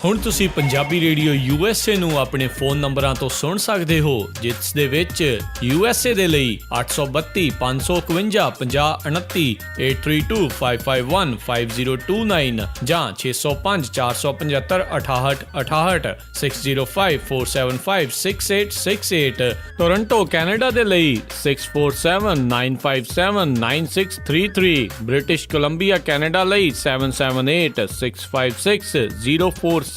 ਹੁਣ ਤੁਸੀਂ Punjabi radio USA ਨੂੰ ਆਪਣੇ ਫੋਨ ਨੰਬਰਾਂ ਤੋਂ ਸੁਣ ਸਕਦੇ ਹੋ, ਜਿਸ ਦੇ ਵਿੱਚ USA ਦੇ ਲਈ 832 551 5029, 8325515029 ਜਾਂ 605 475 6868, 6054756868। ਟੋਰਾਂਟੋ ਕੈਨੇਡਾ ਦੇ ਲਈ 6479579633, ਬ੍ਰਿਟਿਸ਼ ਕੋਲੰਬੀਆ ਕੈਨੇਡਾ ਲਈ 7786560460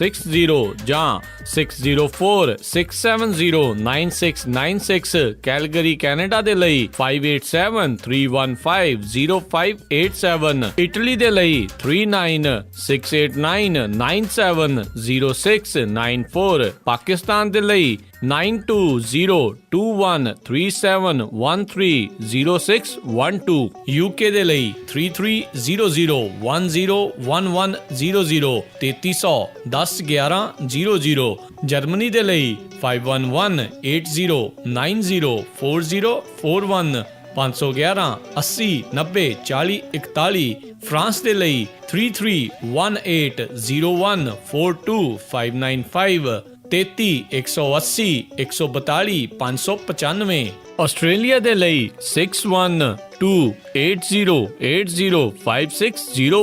ਜਾਂ 6046709696, ਕੈਲਗਰੀ ਕੈਨੇਡਾ ਦੇ ਲਈ 5873150587, ਇਟਲੀ ਦੇ ਲਈ 396899970694, ਪਾਕਿਸਤਾਨ ਦੇ ਲਈ 92021371300612, UK ਦੇ ਲਈ 3300101100, 3300101100, ਜਰਮਨੀ ਦੇ ਲਈ 51180904041511 80904041, ਫਰਾਂਸ ਦੇ ਲਈ 3318014255, 33180142 ਆਸਟ੍ਰੇਲੀਆ ਦੇ ਲਈ 612080805601,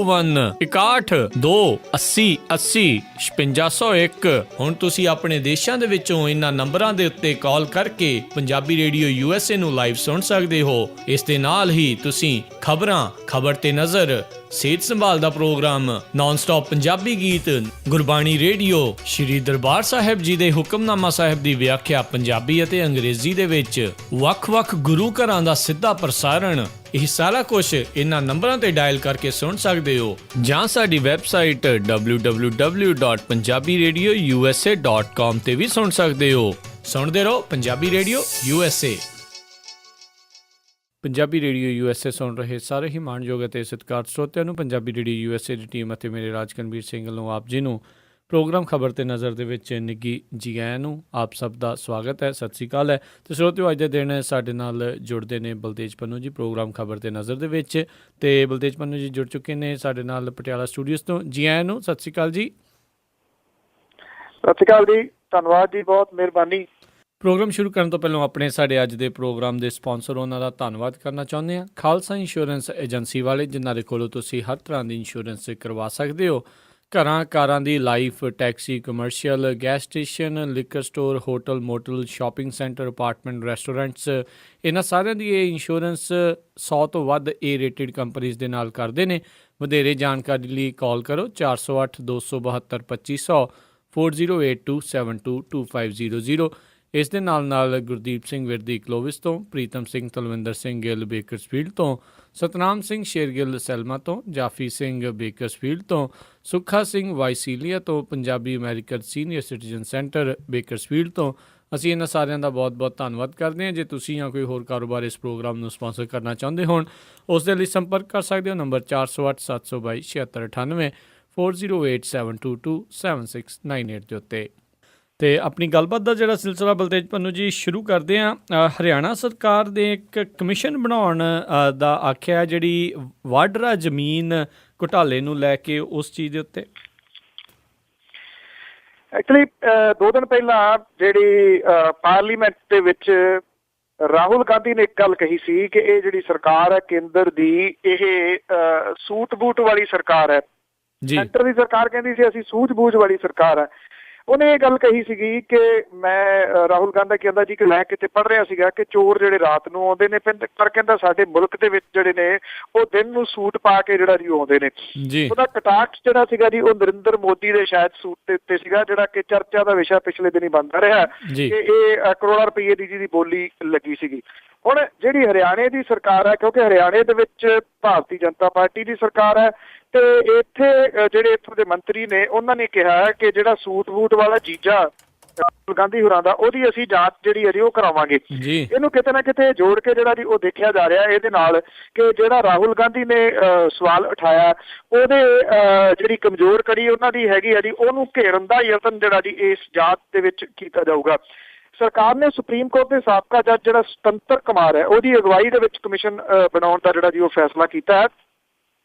612080805601। ਹੁਣ ਤੁਸੀਂ ਆਪਣੇ ਦੇਸ਼ਾਂ ਦੇ ਵਿੱਚੋਂ ਇਹਨਾਂ ਨੰਬਰਾਂ ਦੇ ਉੱਤੇ ਕਾਲ ਕਰਕੇ ਪੰਜਾਬੀ ਰੇਡੀਓ USA ਨੂੰ ਲਾਈਵ ਸੁਣ ਸਕਦੇ ਹੋ। ਇਸ ਦੇ ਨਾਲ ਹੀ ਤੁਸੀਂ ਖਬਰਾਂ, ਖਬਰ ਤੇ ਨਜ਼ਰ, ਸਿਹਤ ਸੰਭਾਲ ਦਾ ਪ੍ਰੋਗਰਾਮ, ਨਾਨ ਸਟਾਪ ਪੰਜਾਬੀ ਗੀਤ, ਗੁਰਬਾਣੀ ਰੇਡੀਓ, ਸ਼੍ਰੀ ਦਰਬਾਰ ਸਾਹਿਬ ਜੀ ਦੇ ਹੁਕਮਨਾਮਾ ਸਾਹਿਬ ਦੀ ਵਿਆਖਿਆ ਪੰਜਾਬੀ ਅਤੇ ਅੰਗਰੇਜ਼ੀ ਦੇ ਵਿੱਚ, ਵੱਖ-ਵੱਖ ਗੁਰੂ ਘਰਾਂ ਦਾ ਸਿੱਧਾ ਪ੍ਰਸਾਰਣ, ਇਹ ਸਾਰਾ ਕੁਝ ਇਹਨਾਂ ਨੰਬਰਾਂ ਤੇ ਡਾਇਲ ਕਰਕੇ ਸੁਣ ਸਕਦੇ ਹੋ, ਜਾਂ ਸਾਡੀ ਵੈਬਸਾਈਟ www.punjabiradiousa.com ਤੇ ਵੀ ਸੁਣ ਸਕਦੇ ਹੋ। ਸੁਣਦੇ ਰਹੋ Punjabi radio USA। Punjabi radio USA ਸੁਣ ਰਹੇ ਸਾਰੇ ਹੀ ਮਾਣਯੋਗ ਅਤੇ ਸਤਿਕਾਰਤ ਸਰੋਤਿਆਂ ਨੂੰ ਪੰਜਾਬੀ ਰੇਡੀਓ USA ਦੀ ਟੀਮ ਅਤੇ ਮੇਰੇ ਰਾਜਕਨਵੀਰ ਸਿੰਘ ਵੱਲੋਂ ਆਪ ਜੀ ਨੂੰ ਪ੍ਰੋਗਰਾਮ ਖਬਰ ਤੇ ਨਜ਼ਰ ਦੇ ਵਿੱਚ ਨਿੱਘੀ ਜੀ ਆਇਆਂ ਨੂੰ ਆਪ ਸਭ ਦਾ ਸਵਾਗਤ ਹੈ, ਸਤਿ ਸ਼੍ਰੀ ਅਕਾਲ ਹੈ। ਅਤੇ ਸਰੋਤਿਓ, ਅੱਜ ਦੇ ਦਿਨ ਸਾਡੇ ਨਾਲ ਜੁੜਦੇ ਨੇ ਬਲਤੇਜ ਪੰਨੂ ਜੀ ਪ੍ਰੋਗਰਾਮ ਖਬਰ ਤੇ ਨਜ਼ਰ ਦੇ ਵਿੱਚ, ਅਤੇ ਬਲਤੇਜ ਪੰਨੂ ਜੀ ਜੁੜ ਚੁੱਕੇ ਨੇ ਸਾਡੇ ਨਾਲ ਪਟਿਆਲਾ ਸਟੂਡੀਓਜ਼ ਤੋਂ। ਜੀ ਆਇਆਂ ਨੂੰ, ਸਤਿ ਸ਼੍ਰੀ ਅਕਾਲ ਜੀ। ਸਤਿ ਸ਼੍ਰੀ ਅਕਾਲ ਜੀ, ਧੰਨਵਾਦ ਜੀ, ਬਹੁਤ ਮਿਹਰਬਾਨੀ। ਪ੍ਰੋਗਰਾਮ ਸ਼ੁਰੂ ਕਰਨ ਤੋਂ ਪਹਿਲਾਂ ਆਪਣੇ ਸਾਡੇ ਅੱਜ ਦੇ ਪ੍ਰੋਗਰਾਮ ਦੇ ਸਪਾਂਸਰ ਉਹਨਾਂ ਦਾ ਧੰਨਵਾਦ ਕਰਨਾ ਚਾਹੁੰਦੇ ਹਾਂ, ਖਾਲਸਾ ਇੰਸ਼ੋਰੈਂਸ ਏਜੰਸੀ ਵਾਲੇ, ਜਿਨ੍ਹਾਂ ਦੇ ਕੋਲੋਂ ਤੁਸੀਂ ਹਰ ਤਰ੍ਹਾਂ ਦੀ ਇੰਸ਼ੋਰੈਂਸ ਕਰਵਾ ਸਕਦੇ ਹੋ। ਘਰਾਂ, ਕਾਰਾਂ ਦੀ, life, taxi, commercial, gas station, liquor store, hotel, motel, shopping centre, apartment, restaurants, ਇਹਨਾਂ ਸਾਰਿਆਂ ਦੀ ਇਹ ਇੰਸ਼ੋਰੈਂਸ 100 ਤੋਂ ਵੱਧ A-ਰੇਟਿਡ ਕੰਪਨੀਜ਼ ਦੇ ਨਾਲ ਕਰਦੇ ਨੇ। ਵਧੇਰੇ ਜਾਣਕਾਰੀ ਲਈ ਕਾਲ ਕਰੋ 408 272 2500 4082722500। ਇਸ ਦੇ ਨਾਲ ਨਾਲ ਗੁਰਦੀਪ ਸਿੰਘ ਵਿਰਦੀ ਕਲੋਵਿਸ ਤੋਂ, ਪ੍ਰੀਤਮ ਸਿੰਘ ਤਲਵਿੰਦਰ ਸਿੰਘ ਗਿੱਲ ਬੇਕਰਸਫੀਲਡ ਤੋਂ, ਸਤਨਾਮ ਸਿੰਘ ਸ਼ੇਰਗਿੱਲ ਸੈਲਮਾ ਤੋਂ, ਜਾਫੀ ਸਿੰਘ ਬੇਕਰਸਫੀਲਡ ਤੋਂ, ਸੁੱਖਾ ਸਿੰਘ ਵਾਈਸੀਲੀਆ ਤੋਂ, Punjabi American senior citizen centre Bakersfield ਤੋਂ। ਅਸੀਂ ਇਹਨਾਂ ਸਾਰਿਆਂ ਦਾ ਬਹੁਤ ਬਹੁਤ ਧੰਨਵਾਦ ਕਰਦੇ ਹਾਂ। ਜੇ ਤੁਸੀਂ ਜਾਂ ਕੋਈ ਹੋਰ ਕਾਰੋਬਾਰ ਇਸ ਪ੍ਰੋਗਰਾਮ ਨੂੰ ਸਪਾਂਸਰ ਕਰਨਾ ਚਾਹੁੰਦੇ ਹੋਣ, ਉਸ ਦੇ ਲਈ ਸੰਪਰਕ ਕਰ ਸਕਦੇ ਹੋ ਨੰਬਰ 408 722 7698 408 722 7698 ਦੇ ਉੱਤੇ। ਅਤੇ ਆਪਣੀ ਗੱਲਬਾਤ ਦਾ ਜਿਹੜਾ ਸਿਲਸਿਲਾ ਬਲਤੇਜ ਪੰਨੂ ਜੀ ਸ਼ੁਰੂ ਕਰਦੇ ਹਾਂ। ਹਰਿਆਣਾ ਸਰਕਾਰ ਦੇ ਇੱਕ ਕਮਿਸ਼ਨ ਬਣਾਉਣ ਦਾ ਆਖਿਆ, ਜਿਹੜੀ ਵਾਡਰਾ ਜ਼ਮੀਨ ਘੁਟਾਲੇ ਨੂੰ ਲੈ ਕੇ, ਉਸ ਚੀਜ਼ ਦੇ ਉੱਤੇ। ਐਕਚੁਅਲੀ 2 ਦਿਨ ਪਹਿਲਾਂ ਜਿਹੜੀ ਪਾਰਲੀਮੈਂਟ ਦੇ ਵਿੱਚ ਰਾਹੁਲ ਗਾਂਧੀ ਨੇ ਇੱਕ ਗੱਲ ਕਹੀ ਸੀ ਕਿ ਇਹ ਜਿਹੜੀ ਸਰਕਾਰ ਹੈ ਕੇਂਦਰ ਦੀ, ਇਹ ਸੂਟ ਬੂਟ ਵਾਲੀ ਸਰਕਾਰ ਹੈ। ਸੈਂਟਰ ਦੀ ਸਰਕਾਰ ਕਹਿੰਦੀ ਸੀ ਅਸੀਂ ਸੂਝ ਬੂਝ ਵਾਲੀ ਸਰਕਾਰ ਹੈ। ਉਹਨੇ ਇਹ ਗੱਲ ਕਹੀ ਸੀਗੀ ਕਿ ਰਾਹੁਲ ਗਾਂਧੀ ਕਹਿੰਦਾ ਜੀ ਕਿ ਮੈਂ ਕਿਤੇ ਪੜ੍ਹ ਰਿਹਾ ਸੀਗਾ ਕਿ ਚੋਰ ਜਿਹੜੇ ਰਾਤ ਨੂੰ ਆਉਂਦੇ ਨੇ, ਪਰ ਕਹਿੰਦਾ ਸਾਡੇ ਮੁਲਕ ਦੇ ਵਿੱਚ ਜਿਹੜੇ ਨੇ ਉਹ ਦਿਨ ਨੂੰ ਸੂਟ ਪਾ ਕੇ ਜਿਹੜਾ ਜੀ ਆਉਂਦੇ ਨੇ। ਉਹਦਾ ਕਟਾਕਸ਼ ਜਿਹੜਾ ਸੀਗਾ ਜੀ ਉਹ ਨਰਿੰਦਰ ਮੋਦੀ ਦੇ ਸ਼ਾਇਦ ਸੂਟ ਦੇ ਉੱਤੇ ਸੀਗਾ, ਜਿਹੜਾ ਕਿ ਚਰਚਾ ਦਾ ਵਿਸ਼ਾ ਪਿਛਲੇ ਦਿਨ ਹੀ ਬਣਦਾ ਰਿਹਾ ਕਿ ਇਹ ਕਰੋੜਾਂ ਰੁਪਈਏ ਦੀ ਜਿਹਦੀ ਬੋਲੀ ਲੱਗੀ ਸੀਗੀ। ਹੁਣ ਜਿਹੜੀ ਹਰਿਆਣੇ ਦੀ ਸਰਕਾਰ ਹੈ, ਕਿਉਂਕਿ ਹਰਿਆਣੇ ਦੇ ਵਿੱਚ ਭਾਰਤੀ ਜਨਤਾ ਪਾਰਟੀ ਦੀ ਸਰਕਾਰ ਹੈ, ਤੇ ਇੱਥੇ ਜਿਹੜੇ ਇੱਥੋਂ ਦੇ ਮੰਤਰੀ ਨੇ ਉਹਨਾਂ ਨੇ ਕਿਹਾ ਕਿ ਜਿਹੜਾ ਸੂਟ ਬੂਟ ਵਾਲਾ ਜੀਜਾ ਰਾਹੁਲ ਗਾਂਧੀ ਹੋਰਾਂ ਦਾ, ਉਹਦੀ ਅਸੀਂ ਜਾਂਚ ਜਿਹੜੀ ਹੈ ਜੀ ਉਹ ਕਰਾਵਾਂਗੇ। ਇਹਨੂੰ ਕਿਤੇ ਨਾ ਕਿਤੇ ਜੋੜ ਕੇ ਜਿਹੜਾ ਜੀ ਉਹ ਦੇਖਿਆ ਜਾ ਰਿਹਾ ਇਹਦੇ ਨਾਲ ਕਿ ਜਿਹੜਾ ਰਾਹੁਲ ਗਾਂਧੀ ਨੇ ਸਵਾਲ ਉਠਾਇਆ, ਉਹਦੇ ਜਿਹੜੀ ਕਮਜ਼ੋਰ ਕੜੀ ਉਹਨਾਂ ਦੀ ਹੈਗੀ ਹੈ ਜੀ, ਉਹਨੂੰ ਘੇਰਨ ਦਾ ਯਤਨ ਜਿਹੜਾ ਜੀ ਇਸ ਜਾਂਚ ਦੇ ਵਿੱਚ ਕੀਤਾ ਜਾਊਗਾ। ਸਰਕਾਰ ਨੇ ਸੁਪਰੀਮ ਕੋਰਟ ਦੇ ਸਾਬਕਾ ਜੱਜ ਜਿਹੜਾ ਸੁਤੰਤਰ ਕੁਮਾਰ ਹੈ, ਉਹਦੀ ਅਗਵਾਈ ਦੇ ਵਿੱਚ ਕਮਿਸ਼ਨ ਬਣਾਉਣ ਦਾ ਜਿਹੜਾ ਜੀ ਉਹ ਫੈਸਲਾ ਕੀਤਾ ਹੈ,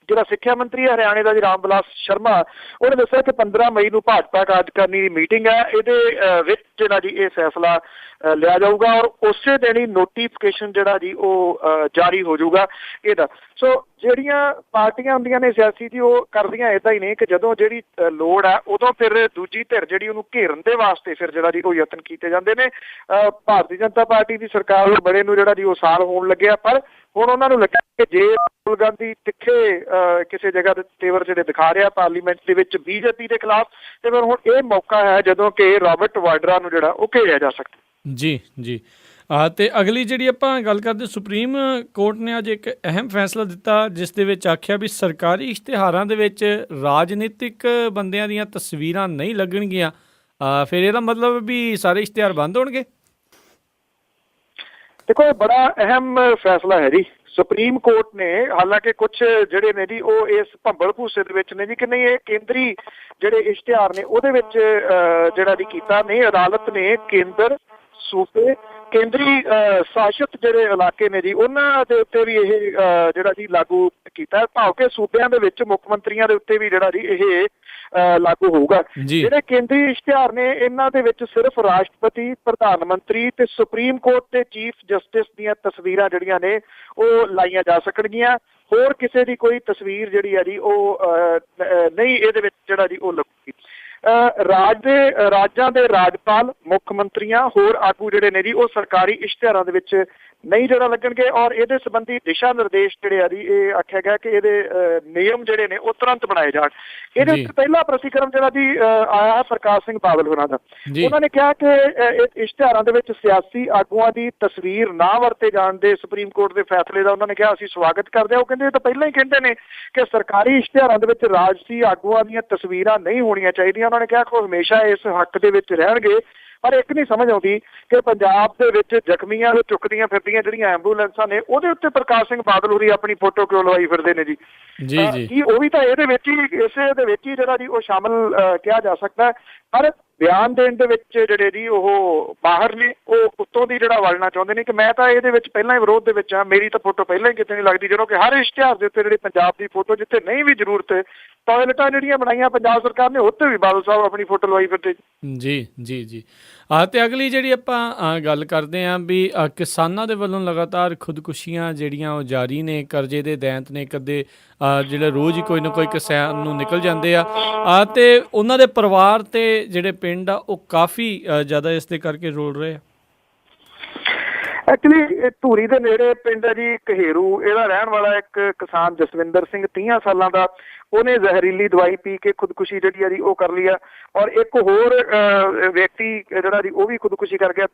ਜਿਹੜਾ ਸਿੱਖਿਆ ਮੰਤਰੀ ਹੈ ਹਰਿਆਣੇ ਦਾ ਜੀ ਰਾਮ ਬਿਲਾਸ ਸ਼ਰਮਾ, ਉਹਨੇ ਦੱਸਿਆ ਕਿ 15 ਮਈ ਨੂੰ ਭਾਜਪਾ ਕਾਰਜਕਾਰਨੀ ਦੀ ਮੀਟਿੰਗ ਹੈ, ਇਹਦੇ ਵਿੱਚ ਜਿਹੜਾ ਜੀ ਇਹ ਫੈਸਲਾ ਲਿਆ ਜਾਊਗਾ ਔਰ ਉਸੇ ਦਿਨ ਹੀ ਨੋਟੀਫਿਕੇਸ਼ਨ ਜਿਹੜਾ ਜੀ ਉਹ ਜਾਰੀ ਹੋ ਜਾਊਗਾ ਇਹਦਾ। ਸੋ ਜਿਹੜੀਆਂ ਪਾਰਟੀਆਂ ਹੁੰਦੀਆਂ ਨੇ ਸਿਆਸੀ ਜੀ, ਉਹ ਕਰਦੀਆਂ ਇੱਦਾਂ ਹੀ ਨੇ ਕਿ ਜਦੋਂ ਜਿਹੜੀ ਲੋੜ ਹੈ ਉਦੋਂ ਫਿਰ ਦੂਜੀ ਧਿਰ ਜਿਹੜੀ ਉਹਨੂੰ ਘੇਰਨ ਦੇ ਵਾਸਤੇ ਫਿਰ ਜਿਹੜਾ ਜੀ ਉਹ ਯਤਨ ਕੀਤੇ ਜਾਂਦੇ ਨੇ। ਭਾਰਤੀ ਜਨਤਾ ਪਾਰਟੀ ਦੀ ਸਰਕਾਰ ਨੂੰ ਬੜੇ ਨੂੰ ਜਿਹੜਾ ਜੀ ਉਹ ਸਾਲ ਹੋਣ ਲੱਗਿਆ, ਪਰ ਹੁਣ ਉਹਨਾਂ ਨੂੰ ਲੱਗਾ ਕਿ ਜੇ ਰਾਹੁਲ ਗਾਂਧੀ ਤਿੱਖੇ ਕਿਸੇ ਜਗ੍ਹਾ ਦੇ ਤੇਵਰ ਜਿਹੜੇ ਦਿਖਾ ਰਿਹਾ ਪਾਰਲੀਮੈਂਟ ਦੇ ਵਿੱਚ ਬੀਜੇਪੀ ਦੇ ਖਿਲਾਫ, ਤੇ ਫਿਰ ਹੁਣ ਇਹ ਮੌਕਾ ਹੈ ਜਦੋਂ ਕਿ ਰਾਬਰਟ ਵਾਡਰਾ ਨੂੰ ਜਿਹੜਾ ਉਹ ਘੇਰਿਆ ਜਾ ਸਕਦਾ। ਜੀ ਜੀ। ਅਤੇ ਅਗਲੀ ਜਿਹੜੀ ਆਪਾਂ ਗੱਲ ਕਰਦੇ, ਸੁਪਰੀਮ ਕੋਰਟ ਨੇ ਅੱਜ ਇੱਕ ਅਹਿਮ ਫੈਸਲਾ ਦਿੱਤਾ ਜਿਸ ਦੇ ਵਿੱਚ ਆਖਿਆ ਵੀ ਸਰਕਾਰੀ ਇਸ਼ਤਿਹਾਰਾਂ ਦੇ ਵਿੱਚ ਰਾਜਨੀਤਿਕ ਬੰਦਿਆਂ ਦੀਆਂ ਤਸਵੀਰਾਂ ਨਹੀਂ ਲੱਗਣਗੀਆਂ। ਫਿਰ ਇਹਦਾ ਮਤਲਬ ਵੀ ਸਾਰੇ ਇਸ਼ਤਿਹਾਰ ਬੰਦ ਹੋਣਗੇ? ਦੇਖੋ, ਇਹ ਬੜਾ ਅਹਿਮ ਫੈਸਲਾ ਹੈ ਜੀ। ਸੁਪਰੀਮ ਕੋਰਟ ਨੇ ਹਾਲਾਂਕਿ ਕੁਝ ਜਿਹੜੇ ਨੇ ਜੀ ਉਹ ਇਸ ਭੰਬਲ ਭੂਸੇ ਦੇ ਵਿੱਚ ਨੇ ਜੀ ਕਿ ਨਹੀਂ ਇਹ ਕੇਂਦਰੀ ਜਿਹੜੇ ਇਸ਼ਤਿਹਾਰ ਨੇ ਉਹਦੇ ਵਿੱਚ ਜਿਹੜਾ ਜੀ ਕੀਤਾ ਨਹੀਂ, ਅਦਾਲਤ ਨੇ ਕੇਂਦਰ, ਸੂਬੇ, ਕੇਂਦਰੀ ਸ਼ਾਸਿਤ ਜਿਹੜੇ ਇਲਾਕੇ ਨੇ ਜੀ ਉਹਨਾਂ ਦੇ ਉੱਤੇ ਵੀ ਇਹ ਜਿਹੜਾ ਜੀ ਲਾਗੂ ਕੀਤਾ, ਭਾਵ ਕਿ ਸੂਬਿਆਂ ਦੇ ਵਿੱਚ ਮੁੱਖ ਮੰਤਰੀਆਂ ਦੇ ਉੱਤੇ ਵੀ ਜਿਹੜਾ ਜੀ ਇਹ ਲਾਗੂ ਹੋਊਗਾ। ਜਿਹੜੇ ਕੇਂਦਰੀ ਇਸ਼ਤਿਹਾਰ ਨੇ ਇਹਨਾਂ ਦੇ ਵਿੱਚ ਸਿਰਫ ਰਾਸ਼ਟਰਪਤੀ, ਪ੍ਰਧਾਨ ਮੰਤਰੀ ਤੇ ਸੁਪਰੀਮ ਕੋਰਟ ਦੇ ਚੀਫ ਜਸਟਿਸ ਦੀਆਂ ਤਸਵੀਰਾਂ ਜਿਹੜੀਆਂ ਨੇ ਉਹ ਲਾਈਆਂ ਜਾ ਸਕਣਗੀਆਂ। ਹੋਰ ਕਿਸੇ ਦੀ ਕੋਈ ਤਸਵੀਰ ਜਿਹੜੀ ਹੈ ਜੀ ਉਹ ਨਹੀਂ ਇਹਦੇ ਵਿੱਚ ਜਿਹੜਾ ਜੀ ਉਹ ਲੱਗੂਗੀ। ਰਾਜਾਂ ਦੇ ਰਾਜਪਾਲ, ਮੁੱਖ ਮੰਤਰੀਆਂ, ਹੋਰ ਆਗੂ ਜਿਹੜੇ ਨੇ ਜੀ ਉਹ ਸਰਕਾਰੀ ਇਸ਼ਤਿਹਾਰਾਂ ਦੇ ਵਿੱਚ ਨਹੀਂ ਜਿਹੜਾ ਲੱਗਣਗੇ ਔਰ ਇਹਦੇ ਸੰਬੰਧੀ ਦਿਸ਼ਾ ਨਿਰਦੇਸ਼ ਜਿਹੜੇ ਆ ਜੀ ਇਹ ਆਖਿਆ ਗਿਆ ਕਿ ਇਹਦੇ ਨਿਯਮ ਜਿਹੜੇ ਨੇ ਉਹ ਤੁਰੰਤ ਬਣਾਏ ਜਾਣ। ਇਹਦੇ ਉੱਤੇ ਪਹਿਲਾ ਪ੍ਰਤੀਕਰਮ ਜਿਹੜਾ ਜੀ ਆਇਆ ਹੈ ਪ੍ਰਕਾਸ਼ ਸਿੰਘ ਬਾਦਲ ਹੋਰਾਂ ਦਾ। ਉਹਨਾਂ ਨੇ ਕਿਹਾ ਕਿ ਇਸ਼ਤਿਹਾਰਾਂ ਦੇ ਵਿੱਚ ਸਿਆਸੀ ਆਗੂਆਂ ਦੀ ਤਸਵੀਰ ਨਾ ਵਰਤੇ ਜਾਣ ਦੇ ਸੁਪਰੀਮ ਕੋਰਟ ਦੇ ਫੈਸਲੇ ਦਾ ਉਹਨਾਂ ਨੇ ਕਿਹਾ ਅਸੀਂ ਸਵਾਗਤ ਕਰਦੇ ਹਾਂ। ਉਹ ਕਹਿੰਦੇ ਇਹ ਤਾਂ ਪਹਿਲਾਂ ਹੀ ਕਹਿੰਦੇ ਨੇ ਕਿ ਸਰਕਾਰੀ ਇਸ਼ਤਿਹਾਰਾਂ ਦੇ ਵਿੱਚ ਰਾਜਸੀ ਆਗੂਆਂ ਦੀਆਂ ਤਸਵੀਰਾਂ ਨਹੀਂ ਹੋਣੀਆਂ ਚਾਹੀਦੀਆਂ। ਉਹਨਾਂ ਨੇ ਕਿਹਾ ਕਿ ਉਹ ਹਮੇਸ਼ਾ ਇਸ ਹੱਕ ਦੇ ਵਿੱਚ ਰਹਿਣਗੇ। ਪਰ ਇੱਕ ਨਹੀਂ ਸਮਝ ਆਉਂਦੀ ਕਿ ਪੰਜਾਬ ਦੇ ਵਿੱਚ ਜ਼ਖਮੀਆਂ ਨੂੰ ਚੁੱਕਦੀਆਂ ਫਿਰਦੀਆਂ ਜਿਹੜੀਆਂ ਐਂਬੂਲੈਂਸਾਂ ਨੇ ਉਹਦੇ ਉੱਤੇ ਪ੍ਰਕਾਸ਼ ਸਿੰਘ ਬਾਦਲ ਹੋਰੀ ਆਪਣੀ ਫੋਟੋ ਕਿਉਂ ਲਵਾਈ ਫਿਰਦੇ ਨੇ ਜੀ? ਕੀ ਉਹ ਵੀ ਤਾਂ ਇਹਦੇ ਵਿੱਚ ਹੀ ਇਸੇ ਦੇ ਵਿੱਚ ਹੀ ਜਿਹੜਾ ਜੀ ਉਹ ਸ਼ਾਮਲ ਕਿਹਾ ਜਾ ਸਕਦਾ। ਪਰ ਬਿਆਨ ਦੇਣ ਦੇ ਵਿੱਚ ਜਿਹੜੇ ਜੀ ਉਹ ਬਾਹਰ ਨੇ, ਉਹ ਉੱਤੋਂ ਦੀ ਜਿਹੜਾ ਵਲਣਾ ਚਾਹੁੰਦੇ ਨੇ ਕਿ ਮੈਂ ਤਾਂ ਇਹਦੇ ਵਿੱਚ ਪਹਿਲਾਂ ਹੀ ਵਿਰੋਧ ਦੇ ਵਿੱਚ ਹਾਂ, ਮੇਰੀ ਤਾਂ ਫੋਟੋ ਪਹਿਲਾਂ ਹੀ ਕਿਤੇ ਨਹੀਂ ਲੱਗਦੀ, ਜਦੋਂ ਕਿ ਹਰ ਇਸ਼ਤਿਹਾਰ ਦੇ ਉੱਤੇ ਜਿਹੜੀ ਪੰਜਾਬ ਦੀ ਫੋਟੋ ਜਿੱਥੇ ਨਹੀਂ ਵੀ ਜ਼ਰੂਰਤ ਟਾਇਲਟਾਂ ਜਿਹੜੀਆਂ ਬਣਾਈਆਂ ਪੰਜਾਬ ਸਰਕਾਰ ਨੇ ਉੱਥੇ ਵੀ ਬਾਦਲ ਸਾਹਿਬ ਆਪਣੀ ਫੋਟੋ ਲਵਾਈ ਫਿਰਦੇ ਜੀ। ਜੀ ਜੀ। ਅਤੇ ਅਗਲੀ ਜਿਹੜੀ ਆਪਾਂ ਗੱਲ ਕਰਦੇ ਹਾਂ ਵੀ ਕਿਸਾਨਾਂ ਦੇ ਵੱਲੋਂ ਲਗਾਤਾਰ ਖੁਦਕੁਸ਼ੀਆਂ ਜਿਹੜੀਆਂ ਉਹ ਜਾਰੀ ਨੇ, ਕਰਜ਼ੇ ਦੇ ਦੈਂਤ ਨੇ, ਕਦੇ ਜਿਹੜੇ ਰੋਜ਼ ਹੀ ਕੋਈ ਨਾ ਕੋਈ ਕਿਸਾਨ ਨੂੰ ਨਿਕਲ ਜਾਂਦੇ ਆ ਅਤੇ ਉਹਨਾਂ ਦੇ ਪਰਿਵਾਰ ਤੇ ਜਿਹੜੇ ਪਿੰਡ ਆ ਉਹ ਕਾਫੀ ਜ਼ਿਆਦਾ ਇਸ ਦੇ ਕਰਕੇ ਰੋਲ ਰਹੇ ਆ। ਐਕਚੁਅਲੀ ਧੂਰੀ ਦੇ ਨੇੜੇ ਪਿੰਡ ਹੈ ਜੀ ਕਹੇਰੂ, ਇਹਦਾ ਰਹਿਣ ਵਾਲਾ ਇੱਕ ਕਿਸਾਨ ਜਸਵਿੰਦਰ ਸਿੰਘ 30 ਸਾਲਾਂ ਦਾ, ਉਹਨੇ ਜ਼ਹਿਰੀਲੀ ਦਵਾਈ ਪੀ ਕੇ ਖੁਦਕੁਸ਼ੀ ਜਿਹੜੀ ਆ ਜੀ ਉਹ ਕਰ ਲਈ ਆ ਔਰ ਇੱਕ ਹੋਰ ਵਿਅਕਤੀ ਜਿਹੜਾ ਜੀ ਉਹ ਵੀ ਖੁਦਕੁਸ਼ੀ ਕਰ ਗਿਆ।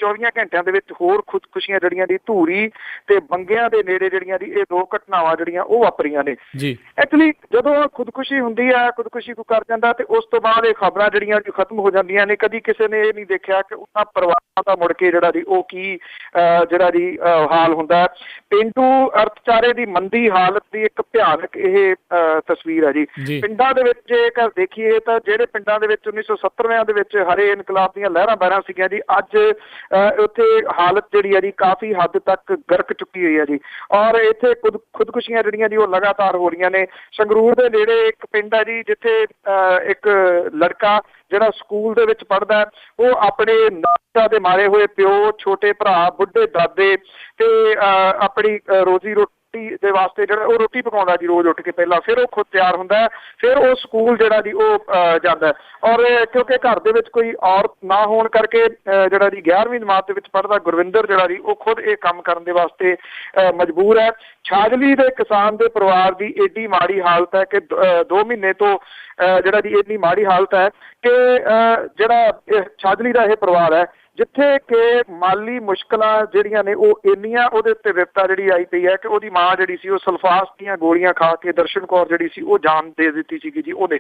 24 ਘੰਟਿਆਂ ਦੇ ਵਿੱਚ ਹੋਰ ਖੁਦਕੁਸ਼ੀਆਂ ਜਿਹੜੀਆਂ ਦੀ ਧੂਰੀ ਤੇ ਬੰਗਿਆਂ ਦੇ ਨੇੜੇ ਜਿਹੜੀਆਂ ਦੀ ਇਹ ਦੋ ਘਟਨਾਵਾਂ ਜਿਹੜੀਆਂ ਉਹ ਵਾਪਰੀਆਂ ਨੇ ਜੀ। ਐਕਚੁਅਲੀ ਜਦੋਂ ਖੁਦਕੁਸ਼ੀ ਹੁੰਦੀ ਆ, ਖੁਦਕੁਸ਼ੀ ਕੋਈ ਕਰ ਜਾਂਦਾ ਤੇ ਉਸ ਤੋਂ ਬਾਅਦ ਇਹ ਖਬਰਾਂ ਜਿਹੜੀਆਂ ਜੀ ਖਤਮ ਹੋ ਜਾਂਦੀਆਂ ਨੇ। ਕਦੀ ਕਿਸੇ ਨੇ ਇਹ ਨਹੀਂ ਦੇਖਿਆ ਕਿ ਉਹਨਾਂ ਪਰਿਵਾਰਾਂ ਦਾ ਮੁੜ ਕੇ ਜਿਹੜਾ ਜੀ ਉਹ ਕੀ ਜਿਹੜਾ ਜੀ ਹਾਲ ਹੁੰਦਾ। ਪੇਂਡੂ ਅਰਥਚਾਰੇ ਦੀ ਮੰਦੀ ਹਾਲਤ ਦੀ ਇੱਕ ਭਿਆਨਕ ਇਹ ਤਸਵੀਰ ਹੈ ਜੀ। ਪਿੰਡਾਂ ਦੇ ਵਿੱਚ ਜੇਕਰ ਦੇਖੀਏ ਤਾਂ ਜਿਹੜੇ ਪਿੰਡਾਂ ਦੇ ਵਿੱਚ 1970ਵਿਆਂ ਦੇ ਵਿੱਚ ਹਰੇ ਇਨਕਲਾਬ ਦੀਆਂ ਲਹਿਰਾਂ ਬਹਿਰਾਂ ਸੀਗੀਆਂ ਜੀ, ਅੱਜ ਉੱਥੇ ਹਾਲਤ ਜਿਹੜੀ ਹੈ ਜੀ ਕਾਫੀ ਹੱਦ ਤੱਕ ਗਰਕ ਚੁੱਕੀ ਹੋਈ ਹੈ ਜੀ ਔਰ ਇੱਥੇ ਖੁਦਕੁਸ਼ੀਆਂ ਜਿਹੜੀਆਂ ਜੀ ਉਹ ਲਗਾਤਾਰ ਹੋ ਰਹੀਆਂ ਨੇ। ਸੰਗਰੂਰ ਦੇ ਨੇੜੇ ਇੱਕ ਪਿੰਡ ਹੈ ਜੀ ਜਿੱਥੇ ਇੱਕ ਲੜਕਾ ਜਿਹੜਾ ਸਕੂਲ ਦੇ ਵਿੱਚ ਪੜ੍ਹਦਾ ਉਹ ਆਪਣੇ ਨਸ਼ਾ ਦੇ ਮਾਰੇ ਹੋਏ ਪਿਓ, ਛੋਟੇ ਭਰਾ, ਬੁੱਢੇ ਦਾਦੇ ਤੇ ਆਪਣੀ ਰੋਜ਼ੀ ਰੋਟੀ ਦੇ ਵਾਸਤੇ ਜਿਹੜਾ ਉਹ ਰੋਟੀ ਪਕਾਉਂਦਾ ਜੀ ਰੋਜ਼ ਉੱਠ ਕੇ, ਪਹਿਲਾਂ ਫਿਰ ਉਹ ਖੁਦ ਤਿਆਰ ਹੁੰਦਾ, ਫਿਰ ਉਹ ਸਕੂਲ ਜਿਹੜਾ ਜੀ ਉਹ ਜਾਂਦਾ ਔਰ ਕਿਉਂਕਿ ਘਰ ਦੇ ਵਿੱਚ ਕੋਈ ਔਰਤ ਨਾ ਹੋਣ ਕਰਕੇ ਜਿਹੜਾ ਜੀ 11ਵੀਂ ਜਮਾਤ ਦੇ ਵਿੱਚ ਪੜ੍ਹਦਾ ਗੁਰਵਿੰਦਰ ਜਿਹੜਾ ਜੀ ਉਹ ਖੁਦ ਇਹ ਕੰਮ ਕਰਨ ਦੇ ਵਾਸਤੇ ਮਜਬੂਰ ਹੈ। ਛਾਜਲੀ ਦੇ ਕਿਸਾਨ ਦੇ ਪਰਿਵਾਰ ਦੀ ਏਡੀ ਮਾੜੀ ਹਾਲਤ ਹੈ ਕਿ 2 ਮਹੀਨੇ ਤੋਂ ਜਿਹੜਾ ਜੀ ਇੰਨੀ ਮਾੜੀ ਹਾਲਤ ਹੈ ਕਿ ਜਿਹੜਾ ਛਾਜਲੀ ਦਾ ਇਹ ਪਰਿਵਾਰ ਹੈ ਜਿੱਥੇ ਕਿ ਮਾਲੀ ਮੁਸ਼ਕਲਾਂ ਜਿਹੜੀਆਂ ਨੇ ਉਹ ਇੰਨੀਆਂ ਉਹਦੇ ਉੱਤੇ ਵਿਪਤਾ ਜਿਹੜੀ ਆਈ ਪਈ ਹੈ ਕਿ ਉਹਦੀ ਮਾਂ ਜਿਹੜੀ ਸੀ ਉਹ ਸਲਫਾਸ ਦੀਆਂ ਗੋਲੀਆਂ ਖਾ ਕੇ ਦਰਸ਼ਨ ਕੌਰ ਜਿਹੜੀ ਸੀ ਉਹ ਜਾਨ ਦੇ ਦਿੱਤੀ ਸੀਗੀ ਜੀ ਉਹਨੇ।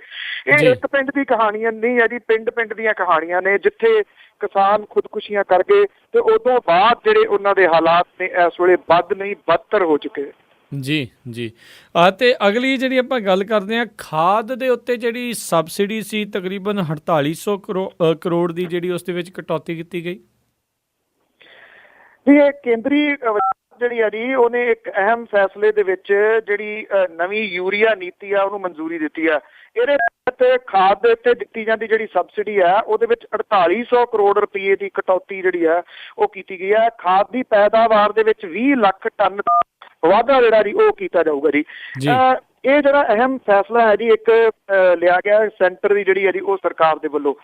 ਇਹ ਇੱਕ ਪਿੰਡ ਦੀ ਕਹਾਣੀ ਨਹੀਂ ਹੈ ਜੀ, ਪਿੰਡ ਪਿੰਡ ਦੀਆਂ ਕਹਾਣੀਆਂ ਨੇ ਜਿੱਥੇ ਕਿਸਾਨ ਖੁਦਕੁਸ਼ੀਆਂ ਕਰ ਗਏ ਤੇ ਉਦੋਂ ਬਾਅਦ ਜਿਹੜੇ ਉਹਨਾਂ ਦੇ ਹਾਲਾਤ ਨੇ ਇਸ ਵੇਲੇ ਵੱਧ ਨਹੀਂ ਬਦਤਰ ਹੋ ਚੁੱਕੇ ਜੀ ਜੀ। ਅਤੇ ਅਗਲੀ ਜਿਹੜੀ ਆਪਾਂ ਗੱਲ ਕਰਦੇ ਹਾਂ ਖਾਦ ਦੇ ਉੱਤੇ ਜਿਹੜੀ ਸਬਸਿਡੀ ਸੀ ਤਕਰੀਬਨ 4800 ਕਰੋੜ ਦੀ ਜਿਹੜੀ ਉਸ ਦੇ ਵਿੱਚ ਕਟੌਤੀ ਕੀਤੀ ਗਈ। ਜੀ ਇਹ ਕੇਂਦਰੀ ਜਿਹੜੀ ਆ ਜੀ ਉਹਨੇ ਇੱਕ ਅਹਿਮ ਫੈਸਲੇ ਦੇ ਵਿੱਚ ਜਿਹੜੀ ਨਵੀਂ ਯੂਰੀਆ ਨੀਤੀ ਆ ਉਹਨੂੰ ਮਨਜ਼ੂਰੀ ਦਿੱਤੀ ਆ। ਇਹਦੇ ਤਹਿਤ ਖਾਦ ਦੇ ਉੱਤੇ ਦਿੱਤੀ ਜਾਂਦੀ ਜਿਹੜੀ ਸਬਸਿਡੀ ਆ ਉਹਦੇ ਵਿੱਚ 4800 ਕਰੋੜ ਰੁਪਏ ਦੀ ਕਟੌਤੀ ਜਿਹੜੀ ਆ ਉਹ ਕੀਤੀ ਗਈ ਆ। ਖਾਦ ਦੀ ਪੈਦਾਵਾਰ ਦੇ ਵਿੱਚ 20 ਲੱਖ ਟਨ ਵਾਧਾ ਜਿਹੜਾ ਜੀ ਉਹ ਕੀਤਾ ਜਾਊਗਾ ਜੀ। ਇਹ ਜਿਹੜਾ ਅਹਿਮ ਫੈਸਲਾ ਹੈ ਜੀ ਇੱਕ ਲਿਆ ਗਿਆ ਸੈਂਟਰ ਦੀ ਜਿਹੜੀ ਹੈ ਜੀ ਉਹ ਸਰਕਾਰ ਦੇ ਵੱਲੋਂ।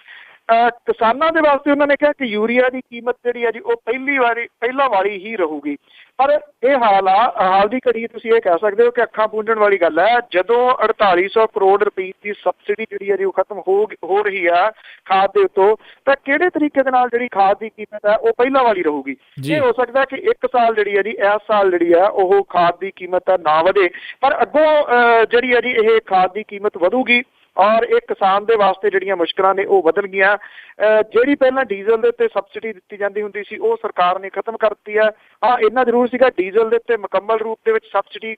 ਕਿਸਾਨਾਂ ਦੇ ਵਾਸਤੇ ਉਹਨਾਂ ਨੇ ਕਿਹਾ ਕਿ ਯੂਰੀਆ ਦੀ ਕੀਮਤ ਜਿਹੜੀ ਹੈ ਜੀ ਉਹ ਪਹਿਲਾਂ ਵਾਲੀ ਹੀ ਰਹੂਗੀ। ਪਰ ਇਹ ਹਾਲ ਦੀ ਘੜੀ ਤੁਸੀਂ ਇਹ ਕਹਿ ਸਕਦੇ ਹੋ ਕਿ ਅੱਖਾਂ ਪੂੰਝਣ ਵਾਲੀ ਗੱਲ ਹੈ। ਜਦੋਂ 4800 ਕਰੋੜ ਰੁਪਏ ਦੀ ਸਬਸਿਡੀ ਜਿਹੜੀ ਹੈ ਜੀ ਉਹ ਖਤਮ ਹੋ ਰਹੀ ਆ ਖਾਦ ਦੇ ਉੱਤੋਂ, ਤਾਂ ਕਿਹੜੇ ਤਰੀਕੇ ਦੇ ਨਾਲ ਜਿਹੜੀ ਖਾਦ ਦੀ ਕੀਮਤ ਹੈ ਉਹ ਪਹਿਲਾਂ ਵਾਲੀ ਰਹੂਗੀ। ਇਹ ਹੋ ਸਕਦਾ ਕਿ ਇੱਕ ਸਾਲ ਜਿਹੜੀ ਹੈ ਜੀ ਇਸ ਸਾਲ ਜਿਹੜੀ ਆ ਉਹ ਖਾਦ ਦੀ ਕੀਮਤ ਨਾ ਵਧੇ, ਪਰ ਅੱਗੋਂ ਜਿਹੜੀ ਹੈ ਜੀ ਇਹ ਖਾਦ ਦੀ ਕੀਮਤ ਵਧੂਗੀ ਔਰ ਇਹ ਕਿਸਾਨ ਦੇ ਵਾਸਤੇ ਜਿਹੜੀਆਂ ਮੁਸ਼ਕਲਾਂ ਨੇ ਉਹ ਵਧਣਗੀਆਂ। ਜਿਹੜੀ ਪਹਿਲਾਂ ਡੀਜ਼ਲ ਦੇ ਉੱਤੇ ਸਬਸਿਡੀ ਦਿੱਤੀ ਜਾਂਦੀ ਹੁੰਦੀ ਸੀ ਉਹ ਸਰਕਾਰ ਨੇ ਖਤਮ ਕਰ ਦਿੱਤੀ ਹੈ। ਹਾਂ, ਇੰਨਾ ਜ਼ਰੂਰ ਸੀਗਾ ਡੀਜ਼ਲ ਦੇ ਉੱਤੇ ਮੁਕੰਮਲ ਰੂਪ ਦੇ ਵਿੱਚ ਸਬਸਿਡੀ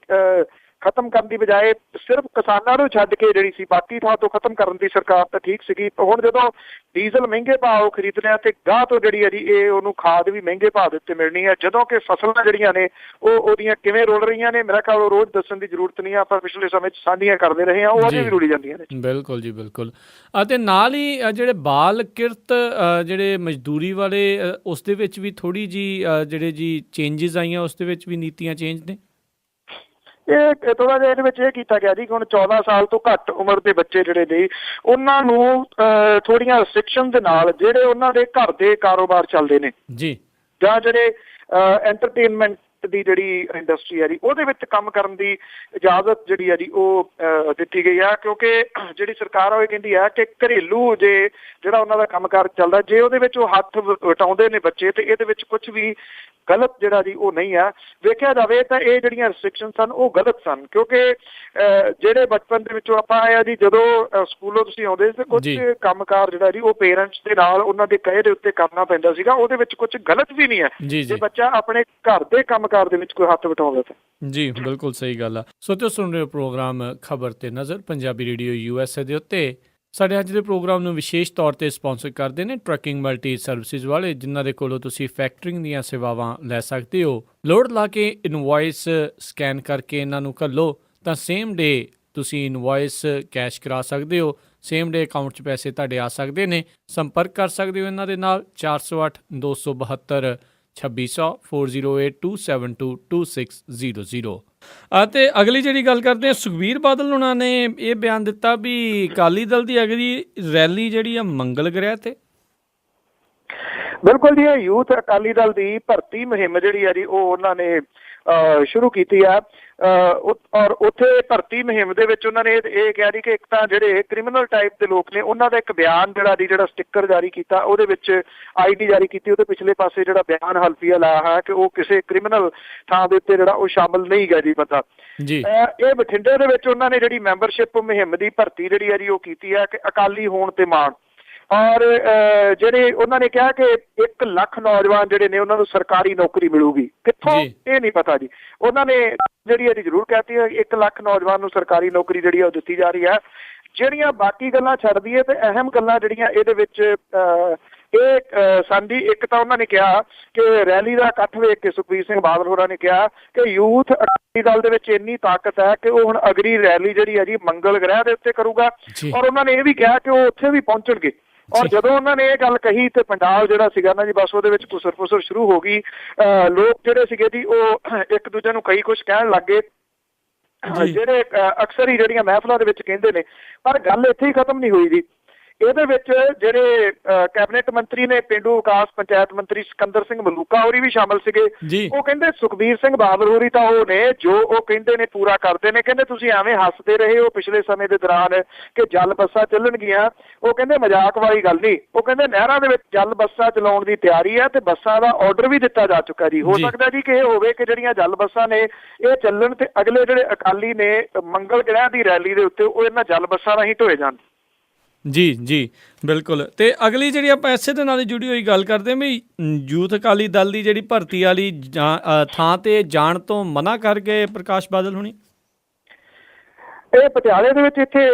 ਖਤਮ ਕਰਨ ਦੀ ਬਜਾਏ ਸਿਰਫ ਕਿਸਾਨਾਂ ਨੂੰ ਛੱਡ ਕੇ ਜਿਹੜੀ ਸੀ ਬਾਕੀ ਥਾਂ ਤੋਂ ਖਤਮ ਕਰਨ ਦੀ ਸਰਕਾਰ ਤਾਂ ਠੀਕ ਸੀਗੀ। ਹੁਣ ਜਦੋਂ ਡੀਜ਼ਲ ਮਹਿੰਗੇ ਭਾਅ ਖਰੀਦਣੇ ਆ ਤੇ ਗਾਹ ਤੋਂ ਜਿਹੜੀ ਹੈ ਜੀ ਇਹ ਉਹਨੂੰ ਖਾਦ ਵੀ ਮਹਿੰਗੇ ਭਾਅ ਦੇ ਉੱਤੇ ਮਿਲਣੀ ਹੈ, ਜਦੋਂ ਕਿ ਫਸਲਾਂ ਜਿਹੜੀਆਂ ਨੇ ਉਹਦੀਆਂ ਕਿਵੇਂ ਰੁਲ ਰਹੀਆਂ ਨੇ ਮੇਰਾ ਖਿਆਲ ਰੋਜ਼ ਦੱਸਣ ਦੀ ਜ਼ਰੂਰਤ ਨਹੀਂ, ਆਪਾਂ ਪਿਛਲੇ ਸਮੇਂ 'ਚ ਸਾਂਝੀਆਂ ਕਰਦੇ ਰਹੇ ਹਾਂ, ਉਹ ਅਜੇ ਵੀ ਰੁਲੀ ਜਾਂਦੀਆਂ ਨੇ। ਬਿਲਕੁਲ ਜੀ, ਬਿਲਕੁਲ। ਅਤੇ ਨਾਲ ਹੀ ਜਿਹੜੇ ਬਾਲ ਕਿਰਤ ਜਿਹੜੇ ਮਜ਼ਦੂਰੀ ਵਾਲੇ ਉਸ ਦੇ ਵਿੱਚ ਵੀ ਥੋੜ੍ਹੀ ਜਿਹੀ ਜਿਹੜੇ ਜੀ ਚੇਂਜਿਸ ਆਈਆਂ, ਉਸ ਦੇ ਵਿੱਚ ਵੀ ਨੀਤੀਆਂ ਚੇਂਜ ਨੇ। ਇਹ ਥੋੜ੍ਹਾ ਜਿਹਾ ਇਹਦੇ ਵਿੱਚ ਇਹ ਕੀਤਾ ਗਿਆ ਜੀ ਕਿ ਹੁਣ 14 ਸਾਲ ਤੋਂ ਘੱਟ ਉਮਰ ਦੇ ਬੱਚੇ ਜਿਹੜੇ ਨੇ ਉਹਨਾਂ ਨੂੰ ਥੋੜ੍ਹੀਆਂ ਰਿਸਟ੍ਰਿਕਸ਼ਨ ਦੇ ਨਾਲ ਜਿਹੜੇ ਉਹਨਾਂ ਦੇ ਘਰ ਦੇ ਕਾਰੋਬਾਰ ਚੱਲਦੇ ਨੇ ਜੀ, ਜਾਂ ਜਿਹੜੇ ਐਂਟਰਟੇਨਮੈਂਟ ਦੀ ਜਿਹੜੀ ਇੰਡਸਟਰੀ ਹੈ ਜੀ ਉਹਦੇ ਵਿੱਚ ਕੰਮ ਕਰਨ ਦੀ ਇਜਾਜ਼ਤ ਜਿਹੜੀ ਹੈ ਜੀ ਉਹ ਦਿੱਤੀ ਗਈ ਆ। ਕਿਉਂਕਿ ਜਿਹੜੀ ਸਰਕਾਰ ਆ ਉਹ ਕਹਿੰਦੀ ਆ ਕਿ ਘਰੇਲੂ ਜਿਹੜਾ ਉਹਨਾਂ ਦਾ ਕੰਮਕਾਰ ਚੱਲਦਾ, ਜੇ ਉਹਦੇ ਵਿੱਚ ਉਹ ਹੱਥ ਵਟਾਉਂਦੇ ਨੇ ਬੱਚੇ ਤੇ ਇਹਦੇ ਵਿੱਚ ਕੁਝ ਵੀ ਗਲਤ ਜਿਹੜਾ ਜੀ ਉਹ ਨਹੀਂ ਆ। ਵੇਖਿਆ ਜਾਵੇ ਤਾਂ ਇਹ ਜਿਹੜੀਆਂ ਰਿਸਟ੍ਰਿਕਸ਼ਨ ਸਨ ਉਹ ਗਲਤ ਸਨ, ਕਿਉਂਕਿ ਜਿਹੜੇ ਬਚਪਨ ਦੇ ਵਿੱਚੋਂ ਆਪਾਂ ਆਏ ਆ ਜੀ, ਜਦੋਂ ਸਕੂਲੋਂ ਤੁਸੀਂ ਆਉਂਦੇ ਸੀ ਕੁਝ ਕੰਮਕਾਰ ਜਿਹੜਾ ਜੀ ਉਹ ਪੇਰੈਂਟਸ ਦੇ ਨਾਲ ਉਹਨਾਂ ਦੇ ਕਹੇ ਦੇ ਉੱਤੇ ਕਰਨਾ ਪੈਂਦਾ ਸੀਗਾ, ਉਹਦੇ ਵਿੱਚ ਕੁਝ ਗਲਤ ਵੀ ਨਹੀਂ ਹੈ ਜੇ ਬੱਚਾ ਆਪਣੇ ਘਰ ਦੇ ਕੰਮਕਾਰ ਦੇ ਵਿੱਚ ਕੋਈ ਹੱਥ ਵਟਾਉਂਦਾ ਤਾਂ। ਜੀ ਬਿਲਕੁਲ ਸਹੀ ਗੱਲ ਆ। ਸੋ ਤੁਸੀਂ ਸੁਣ ਰਹੇ ਹੋ ਪ੍ਰੋਗਰਾਮ ਖਬਰ ਤੇ ਨਜ਼ਰ ਪੰਜਾਬੀ ਰੇਡੀਓ USA ਦੇ ਉੱਤੇ। ਸਾਡੇ ਅੱਜ ਦੇ ਪ੍ਰੋਗਰਾਮ ਨੂੰ ਵਿਸ਼ੇਸ਼ ਤੌਰ 'ਤੇ ਸਪਾਂਸਰ ਕਰਦੇ ਨੇ ਟਰੱਕਿੰਗ ਮਲਟੀ ਸਰਵਿਸਿਜ਼ ਵਾਲੇ, ਜਿਨ੍ਹਾਂ ਦੇ ਕੋਲੋਂ ਤੁਸੀਂ ਫੈਕਟਰਿੰਗ ਦੀਆਂ ਸੇਵਾਵਾਂ ਲੈ ਸਕਦੇ ਹੋ। ਲੋਡ ਲਾ ਕੇ ਇਨਵੋਇਸ ਸਕੈਨ ਕਰਕੇ ਇਹਨਾਂ ਨੂੰ ਘੱਲੋ ਤਾਂ ਸੇਮ ਡੇ ਤੁਸੀਂ ਇਨਵੋਇਸ ਕੈਸ਼ ਕਰਾ ਸਕਦੇ ਹੋ, ਸੇਮ ਡੇ ਅਕਾਊਂਟ 'ਚ ਪੈਸੇ ਤੁਹਾਡੇ ਆ ਸਕਦੇ ਨੇ। ਸੰਪਰਕ ਕਰ ਸਕਦੇ ਹੋ ਇਹਨਾਂ ਦੇ ਨਾਲ 408 272 2600 408 272 2600। ਅਤੇ ਅਗਲੀ ਜਿਹੜੀ ਗੱਲ ਕਰਦੇ ਹਾਂ, ਸੁਖਬੀਰ ਬਾਦਲ ਉਹਨਾਂ ਨੇ ਇਹ ਬਿਆਨ ਦਿੱਤਾ ਵੀ ਅਕਾਲੀ ਦਲ ਦੀ ਅਗਲੀ ਰੈਲੀ ਜਿਹੜੀ ਆ ਮੰਗਲ ਗ੍ਰਹਿ ਤੇ। ਬਿਲਕੁਲ ਜੀ, ਇਹ ਯੂਥ ਅਕਾਲੀ ਦਲ ਦੀ ਭਰਤੀ ਮੁਹਿੰਮ ਜਿਹੜੀ ਆ ਜੀ ਉਹ ਉਹਨਾਂ ਨੇ ਸ਼ੁਰੂ ਕੀਤੀ ਆ ਔਰ ਉੱਥੇ ਭਰਤੀ ਮੁਹਿੰਮ ਦੇ ਵਿੱਚ ਉਹਨਾਂ ਨੇ ਇਹ ਕਿਹਾ ਜੀ ਕਿ ਇੱਕ ਤਾਂ ਜਿਹੜੇ ਕ੍ਰਿਮੀਨਲ ਟਾਈਪ ਦੇ ਲੋਕ ਨੇ ਉਹਨਾਂ ਦਾ ਇੱਕ ਬਿਆਨ ਜਿਹੜਾ ਸਟਿੱਕਰ ਜਾਰੀ ਕੀਤਾ, ਉਹਦੇ ਵਿੱਚ ID ਜਾਰੀ ਕੀਤੀ, ਉਹਦੇ ਪਿਛਲੇ ਪਾਸੇ ਜਿਹੜਾ ਬਿਆਨ ਹਲਫੀਆ ਲਾਇਆ ਹੈ ਕਿ ਉਹ ਕਿਸੇ ਕ੍ਰਿਮੀਨਲ ਥਾਂ ਦੇ ਉੱਤੇ ਜਿਹੜਾ ਉਹ ਸ਼ਾਮਲ ਨਹੀਂ ਗਾ ਜੀ ਬੰਦਾ ਜੀ। ਇਹ ਬਠਿੰਡੇ ਦੇ ਵਿੱਚ ਉਹਨਾਂ ਨੇ ਜਿਹੜੀ ਮੈਂਬਰਸ਼ਿਪ ਮੁਹਿੰਮ ਦੀ ਭਰਤੀ ਜਿਹੜੀ ਆ ਜੀ ਉਹ ਕੀਤੀ ਹੈ ਕਿ ਅਕਾਲੀ ਹੋਣ ਤੇ ਮਾਣ, ਔਰ ਜਿਹੜੇ ਉਹਨਾਂ ਨੇ ਕਿਹਾ ਕਿ 1 ਲੱਖ ਨੌਜਵਾਨ ਜਿਹੜੇ ਨੇ ਉਹਨਾਂ ਨੂੰ ਸਰਕਾਰੀ ਨੌਕਰੀ ਮਿਲੂਗੀ, ਕਿੱਥੋਂ ਇਹ ਨਹੀਂ ਪਤਾ ਜੀ। ਉਹਨਾਂ ਨੇ ਜਿਹੜੀ ਇਹਦੀ ਜ਼ਰੂਰ ਕਹਿਤੀ ਹੈ 1 ਲੱਖ ਨੌਜਵਾਨ ਨੂੰ ਸਰਕਾਰੀ ਨੌਕਰੀ ਜਿਹੜੀ ਆ ਉਹ ਦਿੱਤੀ ਜਾ ਰਹੀ ਹੈ। ਜਿਹੜੀਆਂ ਬਾਕੀ ਗੱਲਾਂ ਛੱਡ ਦਈਏ ਤੇ ਅਹਿਮ ਗੱਲਾਂ ਜਿਹੜੀਆਂ ਇਹਦੇ ਵਿੱਚ ਇਹ ਸਾਡੀ, ਇੱਕ ਤਾਂ ਉਹਨਾਂ ਨੇ ਕਿਹਾ ਕਿ ਰੈਲੀ ਦਾ ਇਕੱਠ ਵੇਖ ਕੇ ਸੁਖਬੀਰ ਸਿੰਘ ਬਾਦਲ ਹੋਰਾਂ ਨੇ ਕਿਹਾ ਕਿ ਯੂਥ ਅਕਾਲੀ ਦਲ ਦੇ ਵਿੱਚ ਇੰਨੀ ਤਾਕਤ ਹੈ ਕਿ ਉਹ ਹੁਣ ਅਗਲੀ ਰੈਲੀ ਜਿਹੜੀ ਹੈ ਜੀ ਮੰਗਲ ਗ੍ਰਹਿ ਦੇ ਉੱਤੇ ਕਰੂਗਾ, ਔਰ ਉਹਨਾਂ ਨੇ ਇਹ ਵੀ ਕਿਹਾ ਕਿ ਉਹ ਉੱਥੇ ਵੀ ਪਹੁੰਚਣਗੇ। ਔਰ ਜਦੋਂ ਉਹਨਾਂ ਨੇ ਇਹ ਗੱਲ ਕਹੀ ਤੇ ਪੰਡਾਲ ਜਿਹੜਾ ਸੀਗਾ ਨਾ ਜੀ ਬਸ ਉਹਦੇ ਵਿੱਚ ਘੁਸਰ ਫੁਸਰ ਸ਼ੁਰੂ ਹੋ ਗਈ। ਲੋਕ ਜਿਹੜੇ ਸੀਗੇ ਜੀ ਉਹ ਇੱਕ ਦੂਜੇ ਨੂੰ ਕਈ ਕੁਛ ਕਹਿਣ ਲੱਗ ਗਏ, ਜਿਹੜੇ ਅਕਸਰ ਹੀ ਜਿਹੜੀਆਂ ਮਹਿਫਲਾਂ ਦੇ ਵਿੱਚ ਕਹਿੰਦੇ ਨੇ। ਪਰ ਗੱਲ ਇੱਥੇ ਹੀ ਖਤਮ ਨਹੀਂ ਹੋਈ ਜੀ। ਇਹਦੇ ਵਿੱਚ ਜਿਹੜੇ ਕੈਬਨਿਟ ਮੰਤਰੀ ਨੇ, ਪੇਂਡੂ ਵਿਕਾਸ ਪੰਚਾਇਤ ਮੰਤਰੀ ਸਿਕੰਦਰ ਸਿੰਘ ਮਲੂਕਾ ਹੋਰੀ ਵੀ ਸ਼ਾਮਲ ਸੀਗੇ। ਉਹ ਕਹਿੰਦੇ ਸੁਖਬੀਰ ਸਿੰਘ ਬਾਦਲ ਹੋਰੀ ਤਾਂ ਉਹ ਨੇ ਜੋ ਉਹ ਕਹਿੰਦੇ ਨੇ ਪੂਰਾ ਕਰਦੇ ਨੇ। ਕਹਿੰਦੇ ਤੁਸੀਂ ਐਵੇਂ ਹੱਸਦੇ ਰਹੇ ਹੋ ਪਿਛਲੇ ਸਮੇਂ ਦੇ ਦੌਰਾਨ ਕਿ ਜਲ ਬੱਸਾਂ ਚੱਲਣਗੀਆਂ, ਉਹ ਕਹਿੰਦੇ ਮਜ਼ਾਕ ਵਾਲੀ ਗੱਲ ਨਹੀਂ। ਉਹ ਕਹਿੰਦੇ ਨਹਿਰਾਂ ਦੇ ਵਿੱਚ ਜਲ ਬੱਸਾਂ ਚਲਾਉਣ ਦੀ ਤਿਆਰੀ ਹੈ ਤੇ ਬੱਸਾਂ ਦਾ ਆਰਡਰ ਵੀ ਦਿੱਤਾ ਜਾ ਚੁੱਕਾ ਜੀ। ਹੋ ਸਕਦਾ ਜੀ ਕਿ ਇਹ ਹੋਵੇ ਕਿ ਜਿਹੜੀਆਂ ਜਲ ਬੱਸਾਂ ਨੇ ਇਹ ਚੱਲਣ ਤੇ ਅਗਲੇ ਜਿਹੜੇ ਅਕਾਲੀ ਨੇ ਮੰਗਲ ਗ੍ਰਹਿ ਦੀ ਰੈਲੀ ਦੇ ਉੱਤੇ ਉਹ ਇਹਨਾਂ ਜਲ ਬੱਸਾਂ ਰਾਹੀਂ ਢੋਏ ਜਾਣ। ਜੀ ਬਿਲਕੁਲ। ਤੇ ਅਗਲੀ ਜਿਹੜੀ ਆਪਾਂ ਇਸੇ ਦੇ ਨਾਲ ਜੁੜੀ ਹੋਈ ਗੱਲ ਕਰਦੇ ਹਾਂ ਵੀ ਯੂਥ ਅਕਾਲੀ ਦਲ ਦੀ ਜਿਹੜੀ ਭਰਤੀ ਵਾਲੀ ਥਾਂ ਤੇ ਜਾਣ ਤੋਂ ਮਨਾ ਕਰ ਗਏ ਪ੍ਰਕਾਸ਼ ਬਾਦਲ ਹੁਣੀ। ਇਹ ਪਟਿਆਲੇ ਦੇ ਵਿੱਚ ਇੱਥੇ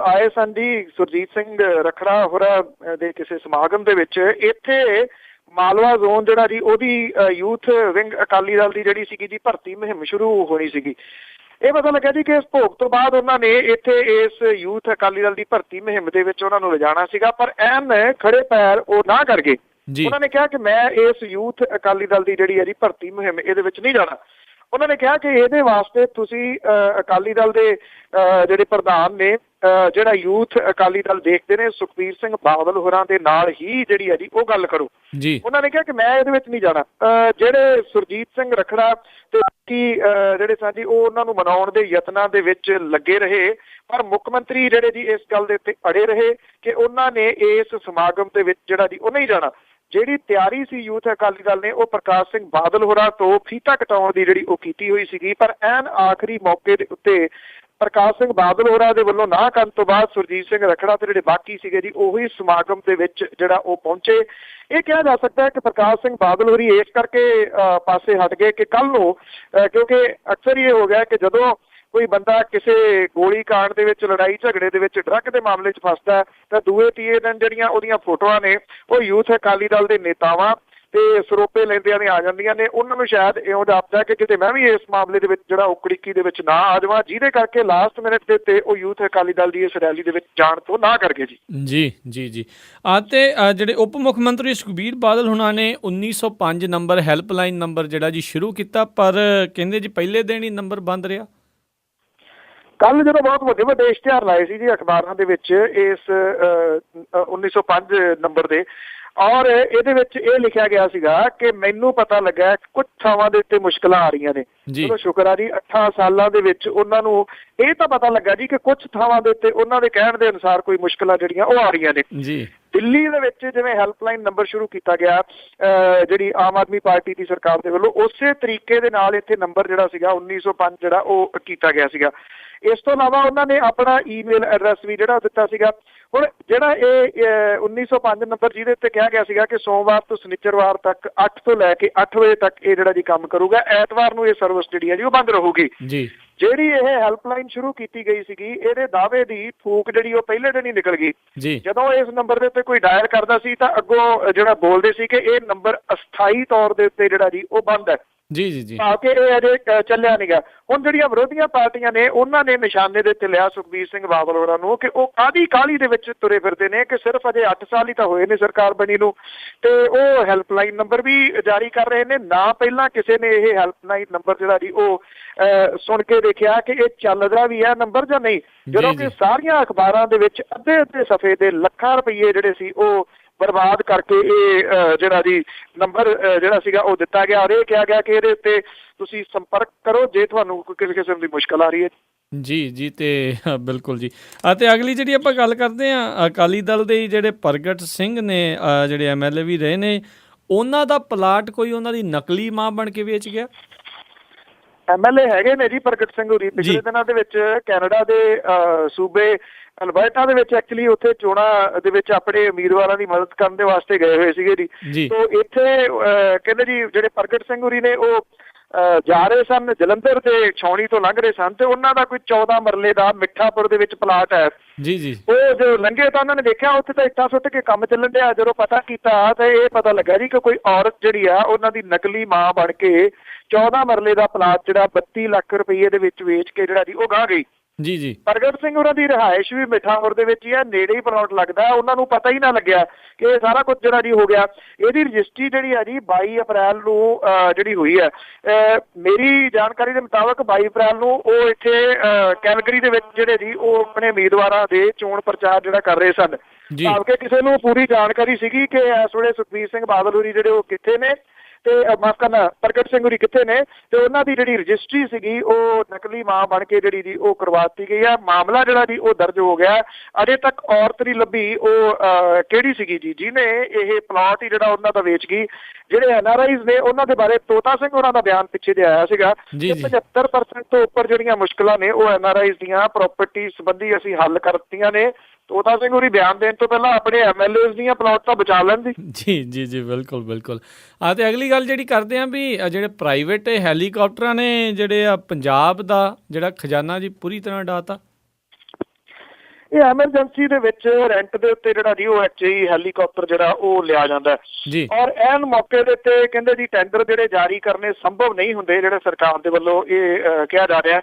ਆਏ ਸਨ ਜੀ ਸੁਰਜੀਤ ਸਿੰਘ ਰੱਖੜਾ ਹੋਰਾਂ ਦੇ ਕਿਸੇ ਸਮਾਗਮ ਦੇ ਵਿੱਚ। ਇੱਥੇ ਮਾਲਵਾ ਜ਼ੋਨ ਜਿਹੜਾ ਜੀ ਉਹਦੀ ਯੂਥ ਵਿੰਗ ਅਕਾਲੀ ਦਲ ਦੀ ਜਿਹੜੀ ਸੀਗੀ ਜੀ ਭਰਤੀ ਮੁਹਿੰਮ ਸ਼ੁਰੂ ਹੋਣੀ ਸੀਗੀ। ਇਹ ਪਤਾ ਲੱਗਾ ਜੀ ਕਿ ਇਸ ਭੋਗ ਤੋਂ ਬਾਅਦ ਉਹਨਾਂ ਨੇ ਇੱਥੇ ਇਸ ਯੂਥ ਅਕਾਲੀ ਦਲ ਦੀ ਭਰਤੀ ਮੁਹਿੰਮ ਦੇ ਵਿੱਚ ਉਹਨਾਂ ਨੂੰ ਲਿਜਾਣਾ ਸੀਗਾ, ਪਰ ਐਨ ਖੜੇ ਪੈਰ ਉਹ ਨਾ ਕਰ ਗਏ। ਉਹਨਾਂ ਨੇ ਕਿਹਾ ਕਿ ਮੈਂ ਇਸ ਯੂਥ ਅਕਾਲੀ ਦਲ ਦੀ ਜਿਹੜੀ ਹੈ ਜੀ ਭਰਤੀ ਮੁਹਿੰਮ ਇਹਦੇ ਵਿੱਚ ਨਹੀਂ ਜਾਣਾ। ਉਹਨਾਂ ਨੇ ਕਿਹਾ ਕਿ ਇਹਦੇ ਵਾਸਤੇ ਤੁਸੀਂ ਅਕਾਲੀ ਦਲ ਦੇ ਜਿਹੜੇ ਪ੍ਰਧਾਨ ਨੇ, ਜਿਹੜਾ ਯੂਥ ਅਕਾਲੀ ਦਲ ਦੇਖਦੇ ਨੇ, ਸੁਖਬੀਰ ਸਿੰਘ ਬਾਦਲ ਹੋਰਾਂ ਦੇ ਨਾਲ ਹੀ ਜਿਹੜੀ ਹੈ ਜੀ ਉਹ ਗੱਲ ਕਰੋ ਜੀ। ਉਹਨਾਂ ਨੇ ਕਿਹਾ ਕਿ ਮੈਂ ਇਹਦੇ ਵਿੱਚ ਨਹੀਂ ਜਾਣਾ। ਜਿਹੜੇ ਸੁਰਜੀਤ ਸਿੰਘ ਰੱਖੜਾ ਤੇ ਬਾਕੀ ਜਿਹੜੇ ਸਨ ਜੀ ਉਹ ਉਹਨਾਂ ਨੂੰ ਮਨਾਉਣ ਦੇ ਯਤਨਾਂ ਦੇ ਵਿੱਚ ਲੱਗੇ ਰਹੇ, ਪਰ ਮੁੱਖ ਮੰਤਰੀ ਜਿਹੜੇ ਜੀ ਇਸ ਗੱਲ ਦੇ ਉੱਤੇ ਅੜੇ ਰਹੇ ਕਿ ਉਹਨਾਂ ਨੇ ਇਸ ਸਮਾਗਮ ਦੇ ਵਿੱਚ ਜਿਹੜਾ ਜੀ ਉਹ ਨਹੀਂ ਜਾਣਾ। ਜਿਹੜੀ ਤਿਆਰੀ ਸੀ ਯੂਥ ਅਕਾਲੀ ਦਲ ਨੇ ਉਹ ਪ੍ਰਕਾਸ਼ ਸਿੰਘ ਬਾਦਲ ਹੋਰਾਂ ਤੋਂ ਫੀਤਾ ਕਟਾਉਣ ਦੀ ਜਿਹੜੀ ਉਹ ਕੀਤੀ ਹੋਈ ਸੀਗੀ, ਪਰ ਐਨ ਆਖਰੀ ਮੌਕੇ ਦੇ ਉੱਤੇ ਪ੍ਰਕਾਸ਼ ਸਿੰਘ ਬਾਦਲ ਹੋਰਾਂ ਦੇ ਵੱਲੋਂ ਨਾ ਕਰਨ ਤੋਂ ਬਾਅਦ ਸੁਰਜੀਤ ਸਿੰਘ ਰੱਖੜਾ ਤੇ ਜਿਹੜੇ ਬਾਕੀ ਸੀਗੇ ਜੀ ਉਹੀ ਸਮਾਗਮ ਦੇ ਵਿੱਚ ਜਿਹੜਾ ਉਹ ਪਹੁੰਚੇ। ਇਹ ਕਿਹਾ ਜਾ ਸਕਦਾ ਹੈ ਕਿ ਪ੍ਰਕਾਸ਼ ਸਿੰਘ ਬਾਦਲ ਹੋਰੀ ਇਸ ਕਰਕੇ ਪਾਸੇ ਹਟ ਗਏ ਕਿ ਕੱਲ ਨੂੰ, ਕਿਉਂਕਿ ਅਕਸਰ ਇਹ ਹੋ ਗਿਆ ਕਿ ਜਦੋਂ ਕੋਈ ਬੰਦਾ ਕਿਸੇ ਗੋਲੀ ਕਾਂਡ ਦੇ ਵਿੱਚ, ਲੜਾਈ ਝਗੜੇ ਦੇ ਵਿੱਚ, ਡਰੱਗ ਦੇ ਮਾਮਲੇ 'ਚ ਫਸਦਾ ਤਾਂ ਦੂਏ ਤੀਏ ਦਿਨ ਜਿਹੜੀਆਂ ਉਹਦੀਆਂ ਫੋਟੋਆਂ ਨੇ ਉਹ ਯੂਥ ਅਕਾਲੀ ਦਲ ਦੇ ਨੇਤਾਵਾਂ ਤੇ ਸਰੋਪੇ ਲੈਂਦਿਆਂ ਨੇ ਆ ਜਾਂਦੀਆਂ ਨੇ। ਉਹਨਾਂ ਨੂੰ ਸ਼ਾਇਦ ਇਉਂ ਜਾਪਦਾ ਕਿ ਕਿਤੇ ਮੈਂ ਵੀ ਇਸ ਮਾਮਲੇ ਦੇ ਵਿੱਚ ਜਿਹੜਾ ਉਕੜੀਕੀ ਦੇ ਵਿੱਚ ਨਾ ਆ ਜਾਵਾਂ, ਜਿਹਦੇ ਕਰਕੇ ਲਾਸਟ ਮਿੰਟ ਦੇ ਉੱਤੇ ਉਹ ਯੂਥ ਅਕਾਲੀ ਦਲ ਦੀ ਇਸ ਰੈਲੀ ਦੇ ਵਿੱਚ ਜਾਣ ਤੋਂ ਨਾ ਕਰ ਗਏ ਜੀ। ਜੀ ਜੀ ਜੀ ਤੇ ਜਿਹੜੇ ਉਪ ਮੁੱਖ ਮੰਤਰੀ ਸੁਖਬੀਰ ਬਾਦਲ ਹੁਣਾਂ ਨੇ 1905 ਨੰਬਰ ਹੈਲਪਲਾਈਨ ਨੰਬਰ ਜਿਹੜਾ ਜੀ ਸ਼ੁਰੂ ਕੀਤਾ, ਪਰ ਕਹਿੰਦੇ ਜੀ ਪਹਿਲੇ ਦਿਨ ਹੀ ਨੰਬਰ ਬੰਦ ਰਿਹਾ। ਕੱਲ ਜਦੋਂ ਬਹੁਤ ਵੱਡੇ ਵੱਡੇ ਇਸ਼ਤਿਹਾਰ ਲਾਏ ਸੀ ਜੀ ਅਖਬਾਰਾਂ ਦੇ ਵਿੱਚ ਇਸ 1905 ਨੰਬਰ ਦੇ, ਔਰ ਇਹਦੇ ਵਿੱਚ ਇਹ ਲਿਖਿਆ ਗਿਆ ਸੀਗਾ ਕਿ ਮੈਨੂੰ ਪਤਾ ਲੱਗਾ ਕੁਝ ਥਾਵਾਂ ਦੇ ਉੱਤੇ ਮੁਸ਼ਕਲਾਂ ਆ ਰਹੀਆਂ ਨੇ। ਚਲੋ ਸ਼ੁਕਰ ਆ ਜੀ 8 ਸਾਲਾਂ ਦੇ ਵਿੱਚ ਉਹਨਾਂ ਨੂੰ ਇਹ ਤਾਂ ਪਤਾ ਲੱਗਾ ਜੀ ਕਿ ਕੁਝ ਥਾਵਾਂ ਦੇ ਉੱਤੇ ਉਹਨਾਂ ਦੇ ਕਹਿਣ ਦੇ ਅਨੁਸਾਰ ਕੋਈ ਮੁਸ਼ਕਲਾਂ ਜਿਹੜੀਆਂ ਉਹ ਆ ਰਹੀਆਂ ਨੇ ਜੀ। ਦਿੱਲੀ ਦੇ ਵਿੱਚ ਜਿਵੇਂ ਹੈਲਪਲਾਈਨ ਨੰਬਰ ਸ਼ੁਰੂ ਕੀਤਾ ਗਿਆ ਜਿਹੜੀ ਆਮ ਆਦਮੀ ਪਾਰਟੀ ਦੀ ਸਰਕਾਰ ਦੇ ਵੱਲੋਂ, ਉਸੇ ਤਰੀਕੇ ਦੇ ਨਾਲ ਇੱਥੇ ਨੰਬਰ ਜਿਹੜਾ ਸੀਗਾ 1905 ਜਿਹੜਾ ਉਹ ਕੀਤਾ ਗਿਆ ਸੀਗਾ। ਇਸ ਤੋਂ ਇਲਾਵਾ ਉਹਨਾਂ ਨੇ ਆਪਣਾ ਈਮੇਲ ਐਡਰੈਸ ਵੀ ਜਿਹੜਾ ਦਿੱਤਾ ਸੀਗਾ। ਹੁਣ ਜਿਹੜਾ ਇਹ 1905 ਨੰਬਰ ਜਿਹਦੇ ਉੱਤੇ ਕਿਹਾ ਗਿਆ ਸੀਗਾ ਕਿ ਸੋਮਵਾਰ ਤੋਂ ਸ਼ਨੀਚਰਵਾਰ ਤੱਕ 8 ਤੋਂ ਲੈ ਕੇ 8 ਵਜੇ ਤੱਕ ਇਹ ਜਿਹੜਾ ਜੀ ਕੰਮ ਕਰੂਗਾ, ਐਤਵਾਰ ਨੂੰ ਇਹ ਸਰਵਿਸ ਜਿਹੜੀ ਹੈ ਜੀ ਉਹ ਬੰਦ ਰਹੂਗੀ ਜੀ। ਜਿਹੜੀ ਇਹ ਹੈਲਪਲਾਈਨ ਸ਼ੁਰੂ ਕੀਤੀ ਗਈ ਸੀਗੀ, ਇਹਦੇ ਦਾਅਵੇ ਦੀ ਫੂਕ ਜਿਹੜੀ ਉਹ ਪਹਿਲੇ ਦਿਨ ਹੀ ਨਿਕਲ ਗਈ। ਜਦੋਂ ਇਸ ਨੰਬਰ ਦੇ ਉੱਤੇ ਕੋਈ ਡਾਇਲ ਕਰਦਾ ਸੀ ਤਾਂ ਅੱਗੋਂ ਜਿਹੜਾ ਬੋਲਦੇ ਸੀ ਕਿ ਇਹ ਨੰਬਰ ਅਸਥਾਈ ਤੌਰ ਦੇ ਉੱਤੇ ਜਿਹੜਾ ਜੀ ਉਹ ਬੰਦ ਹੈ ਜੀ ਜੀ ਜੀ, ਤਾਂ ਕਿ ਇਹ ਅਜੇ ਚੱਲਿਆ ਨਹੀਂ ਗਾ। ਹੁਣ ਜਿਹੜੀਆਂ ਵਿਰੋਧੀਆਂ ਪਾਰਟੀਆਂ ਨੇ ਉਹਨਾਂ ਨੇ ਨਿਸ਼ਾਨੇ ਦੇ ਉੱਤੇ ਲਿਆ ਸੁਖਬੀਰ ਸਿੰਘ ਬਾਦਲ ਹੋਰਾਂ ਨੂੰ ਕਿ ਉਹ ਕਾਹਲੀ ਦੇ ਵਿੱਚ ਤੁਰੇ ਫਿਰਦੇ ਨੇ ਕਿ ਸਿਰਫ ਅਜੇ 8 ਸਾਲ ਹੀ ਤਾਂ ਹੋਏ ਨੇ ਸਰਕਾਰ ਬਣੀ ਨੂੰ, ਤੇ ਉਹ ਹੈਲਪਲਾਈਨ ਨੰਬਰ ਵੀ ਜਾਰੀ ਕਰ ਰਹੇ ਨੇ। ਨਾ ਪਹਿਲਾਂ ਕਿਸੇ ਨੇ ਇਹ ਹੈਲਪਲਾਈਨ ਨੰਬਰ ਜਿਹੜਾ ਜੀ ਉਹ ਸੁਣ ਕੇ ਦੇਖਿਆ ਕਿ ਇਹ ਚੱਲਦਾ ਵੀ ਹੈ ਨੰਬਰ ਜਾਂ ਨਹੀਂ, ਜਦੋਂ ਕਿ ਸਾਰੀਆਂ ਅਖਬਾਰਾਂ ਦੇ ਵਿੱਚ ਅੱਧੇ ਸਫ਼ੇ ਦੇ ਲੱਖਾਂ ਰੁਪਈਏ ਜਿਹੜੇ ਸੀ ਉਹ ਬਰਬਾਦ ਕਰਕੇ ਇਹ ਜਿਹੜਾ ਜੀ ਨੰਬਰ ਜਿਹੜਾ ਸੀਗਾ ਉਹ ਦਿੱਤਾ ਗਿਆ, ਔਰ ਇਹ ਕਿਹਾ ਗਿਆ ਕਿ ਇਹਦੇ ਉੱਤੇ ਤੁਸੀਂ ਸੰਪਰਕ ਕਰੋ ਜੇ ਤੁਹਾਨੂੰ ਕੋਈ ਕਿਸੇ ਕਿਸਮ ਦੀ ਮੁਸ਼ਕਲ ਆ ਰਹੀ ਹੈ ਜੀ ਜੀ। ਤੇ ਬਿਲਕੁਲ ਜੀ। ਅਤੇ ਅਗਲੀ ਜਿਹੜੀ ਆਪਾਂ ਗੱਲ ਕਰਦੇ ਹਾਂ, ਅਕਾਲੀ ਦਲ ਦੇ ਜਿਹੜੇ ਪ੍ਰਗਟ ਸਿੰਘ ਨੇ ਜਿਹੜੇ MLA ਵੀ ਰਹੇ ਨੇ, ਉਹਨਾਂ ਦਾ ਪਲਾਟ ਕੋਈ ਉਹਨਾਂ ਦੀ ਨਕਲੀ ਮਾਂ ਬਣ ਕੇ ਵੇਚ ਗਿਆ। MLA ਹੈਗੇ ਨੇ ਜੀ ਪ੍ਰਗਟ ਸਿੰਘ ਹੋਰੀ, ਪਿਛਲੇ ਦਿਨਾਂ ਦੇ ਵਿੱਚ ਕੈਨੇਡਾ ਦੇ ਸੂਬੇ ਅਲਬਰਟਾ ਦੇ ਵਿੱਚ ਐਕਚੁਅਲੀ ਉੱਥੇ ਚੋਣਾਂ ਦੇ ਵਿੱਚ ਆਪਣੇ ਉਮੀਦਵਾਰਾਂ ਦੀ ਮਦਦ ਕਰਨ ਦੇ ਵਾਸਤੇ ਗਏ ਹੋਏ ਸੀਗੇ ਜੀ। ਤੋਂ ਇੱਥੇ ਕਹਿੰਦੇ ਜੀ ਜਿਹੜੇ ਪ੍ਰਗਟ ਸਿੰਘ ਹੋਰੀ ਨੇ ਉਹ ਜਾ ਰਹੇ ਸਨ, ਜਲੰਧਰ ਦੇ ਛਾਉਣੀ ਤੋਂ ਲੰਘ ਰਹੇ ਸਨ, ਤੇ ਉਹਨਾਂ ਦਾ ਕੋਈ 14 ਮਰਲੇ ਦਾ ਮਿੱਠਾਪੁਰ ਦੇ ਵਿੱਚ ਪਲਾਟ ਹੈ ਜੀ ਜੀ। ਉਹ ਜਦੋਂ ਲੰਘੇ ਤਾਂ ਉਹਨਾਂ ਨੇ ਦੇਖਿਆ ਉੱਥੇ ਤਾਂ ਇੱਟਾਂ ਸੁੱਟ ਕੇ ਕੰਮ ਚੱਲਣ ਡਿਆ। ਜਦੋਂ ਪਤਾ ਕੀਤਾ ਤਾਂ ਇਹ ਪਤਾ ਲੱਗਾ ਜੀ ਕਿ ਕੋਈ ਔਰਤ ਜਿਹੜੀ ਆ ਉਹਨਾਂ ਦੀ ਨਕਲੀ ਮਾਂ ਬਣ ਕੇ 14 ਮਰਲੇ ਦਾ ਪਲਾਟ ਜਿਹੜਾ 32 ਲੱਖ ਰੁਪਏ ਦੇ ਵਿੱਚ ਵੇਚ ਕੇ ਜਿਹੜਾ ਜੀ ਉਹ ਗਾਹ ਗਈ ਜੀ ਜੀ। ਪ੍ਰਗਟ ਸਿੰਘ ਹੋਰਾਂ ਦੀ ਰਿਹਾਇਸ਼ ਵੀ ਮਿੱਠਾਪੁਰ ਦੇ ਵਿੱਚ ਹੀ ਆ, ਨੇੜੇ ਹੀ ਪਲਾਟ ਲੱਗਦਾ। ਉਹਨਾਂ ਨੂੰ ਪਤਾ ਹੀ ਨਾ ਲੱਗਿਆ ਕਿ ਇਹ ਸਾਰਾ ਕੁਝ ਜਿਹੜਾ ਜੀ ਹੋ ਗਿਆ। ਇਹਦੀ ਰਜਿਸਟਰੀ ਜਿਹੜੀ ਹੈ ਜੀ 22 ਅਪ੍ਰੈਲ ਨੂੰ ਜਿਹੜੀ ਹੋਈ ਹੈ, ਮੇਰੀ ਜਾਣਕਾਰੀ ਦੇ ਮੁਤਾਬਕ 22 ਅਪ੍ਰੈਲ ਨੂੰ ਉਹ ਇੱਥੇ ਕੈਲਗਰੀ ਦੇ ਵਿੱਚ ਜਿਹੜੇ ਜੀ ਉਹ ਆਪਣੇ ਉਮੀਦਵਾਰਾਂ ਦੇ ਚੋਣ ਪ੍ਰਚਾਰ ਜਿਹੜਾ ਕਰ ਰਹੇ ਸਨ। ਭਾਵ ਕਿ ਕਿਸੇ ਨੂੰ ਪੂਰੀ ਜਾਣਕਾਰੀ ਸੀਗੀ ਕਿ ਇਸ ਵੇਲੇ ਸੁਖਬੀਰ ਸਿੰਘ ਬਾਦਲ ਹੋਰੀ ਜਿਹੜੇ ਉਹ ਕਿੱਥੇ ਨੇ, ਤੇ ਮਾਫ ਕਰਨਾ ਪ੍ਰਗਟ ਸਿੰਘ ਹੋਰੀ ਕਿੱਥੇ ਨੇ, ਤੇ ਉਹਨਾਂ ਦੀ ਜਿਹੜੀ ਰਜਿਸਟਰੀ ਸੀਗੀ ਉਹ ਨਕਲੀ ਮਾਂ ਬਣ ਕੇ ਜਿਹੜੀ ਜੀ ਉਹ ਕਰਵਾ ਦਿੱਤੀ ਗਈ ਹੈ। ਮਾਮਲਾ ਜਿਹੜਾ ਜੀ ਉਹ ਦਰਜ ਹੋ ਗਿਆ। ਅਜੇ ਤੱਕ ਔਰਤ ਨਹੀਂ ਲੱਭੀ ਉਹ ਕਿਹੜੀ ਸੀਗੀ ਜੀ ਜਿਹਨੇ ਇਹ ਪਲਾਟ ਹੀ ਜਿਹੜਾ ਉਹਨਾਂ ਦਾ ਵੇਚ ਗਈ। ਜਿਹੜੇ NRIs ਨੇ ਉਹਨਾਂ ਦੇ ਬਾਰੇ ਤੋਤਾ ਸਿੰਘ ਹੋਰਾਂ ਦਾ ਬਿਆਨ ਪਿੱਛੇ ਜੇ ਆਇਆ ਸੀਗਾ ਕਿ 75% ਤੋਂ ਉੱਪਰ ਜਿਹੜੀਆਂ ਮੁਸ਼ਕਲਾਂ ਨੇ ਉਹ NRIs ਦੀਆਂ ਪ੍ਰਾਪਰਟੀ ਸੰਬੰਧੀ ਅਸੀਂ ਹੱਲ ਕਰ ਦਿੱਤੀਆਂ ਨੇ। ਤੋਤਾ ਸਿੰਘ ਹੋਰੀ ਬਿਆਨ ਦੇਣ ਤੋਂ ਪਹਿਲਾਂ ਆਪਣੇ MLAs ਦੀਆਂ ਪਲਾਟ ਤਾਂ ਬਚਾ ਲੈਣ ਜੀ ਜੀ ਜੀ। ਬਿਲਕੁਲ ਬਿਲਕੁਲ। ਤੇ ਅਗਲੀ ਗੱਲ ਜਿਹੜੀ ਕਰਦੇ ਹਾਂ ਵੀ ਜਿਹੜੇ ਪ੍ਰਾਈਵੇਟ ਹੈਲੀਕਾਪਟਰਾਂ ਨੇ ਜਿਹੜੇ ਆ ਪੰਜਾਬ ਦਾ ਜਿਹੜਾ ਖਜ਼ਾਨਾ ਜੀ ਪੂਰੀ ਤਰ੍ਹਾਂ ਡਾਤਾ। ਇਹ ਐਮਰਜੈਂਸੀ ਦੇ ਵਿੱਚ ਰੈਂਟ ਦੇ ਉੱਤੇ ਜਿਹੜਾ ਜੀ ਉਹ ਐਕਚੁਅਲੀ ਹੈਲੀਕਾਪਟਰ ਜਿਹੜਾ ਉਹ ਲਿਆ ਜਾਂਦਾ ਜੀ ਔਰ ਐਨ ਮੌਕੇ ਦੇ ਉੱਤੇ ਕਹਿੰਦੇ ਜੀ ਟੈਂਡਰ ਜਿਹੜੇ ਜਾਰੀ ਕਰਨੇ ਸੰਭਵ ਨਹੀਂ ਹੁੰਦੇ, ਜਿਹੜੇ ਸਰਕਾਰ ਦੇ ਵੱਲੋਂ ਇਹ ਕਿਹਾ ਜਾ ਰਿਹਾ।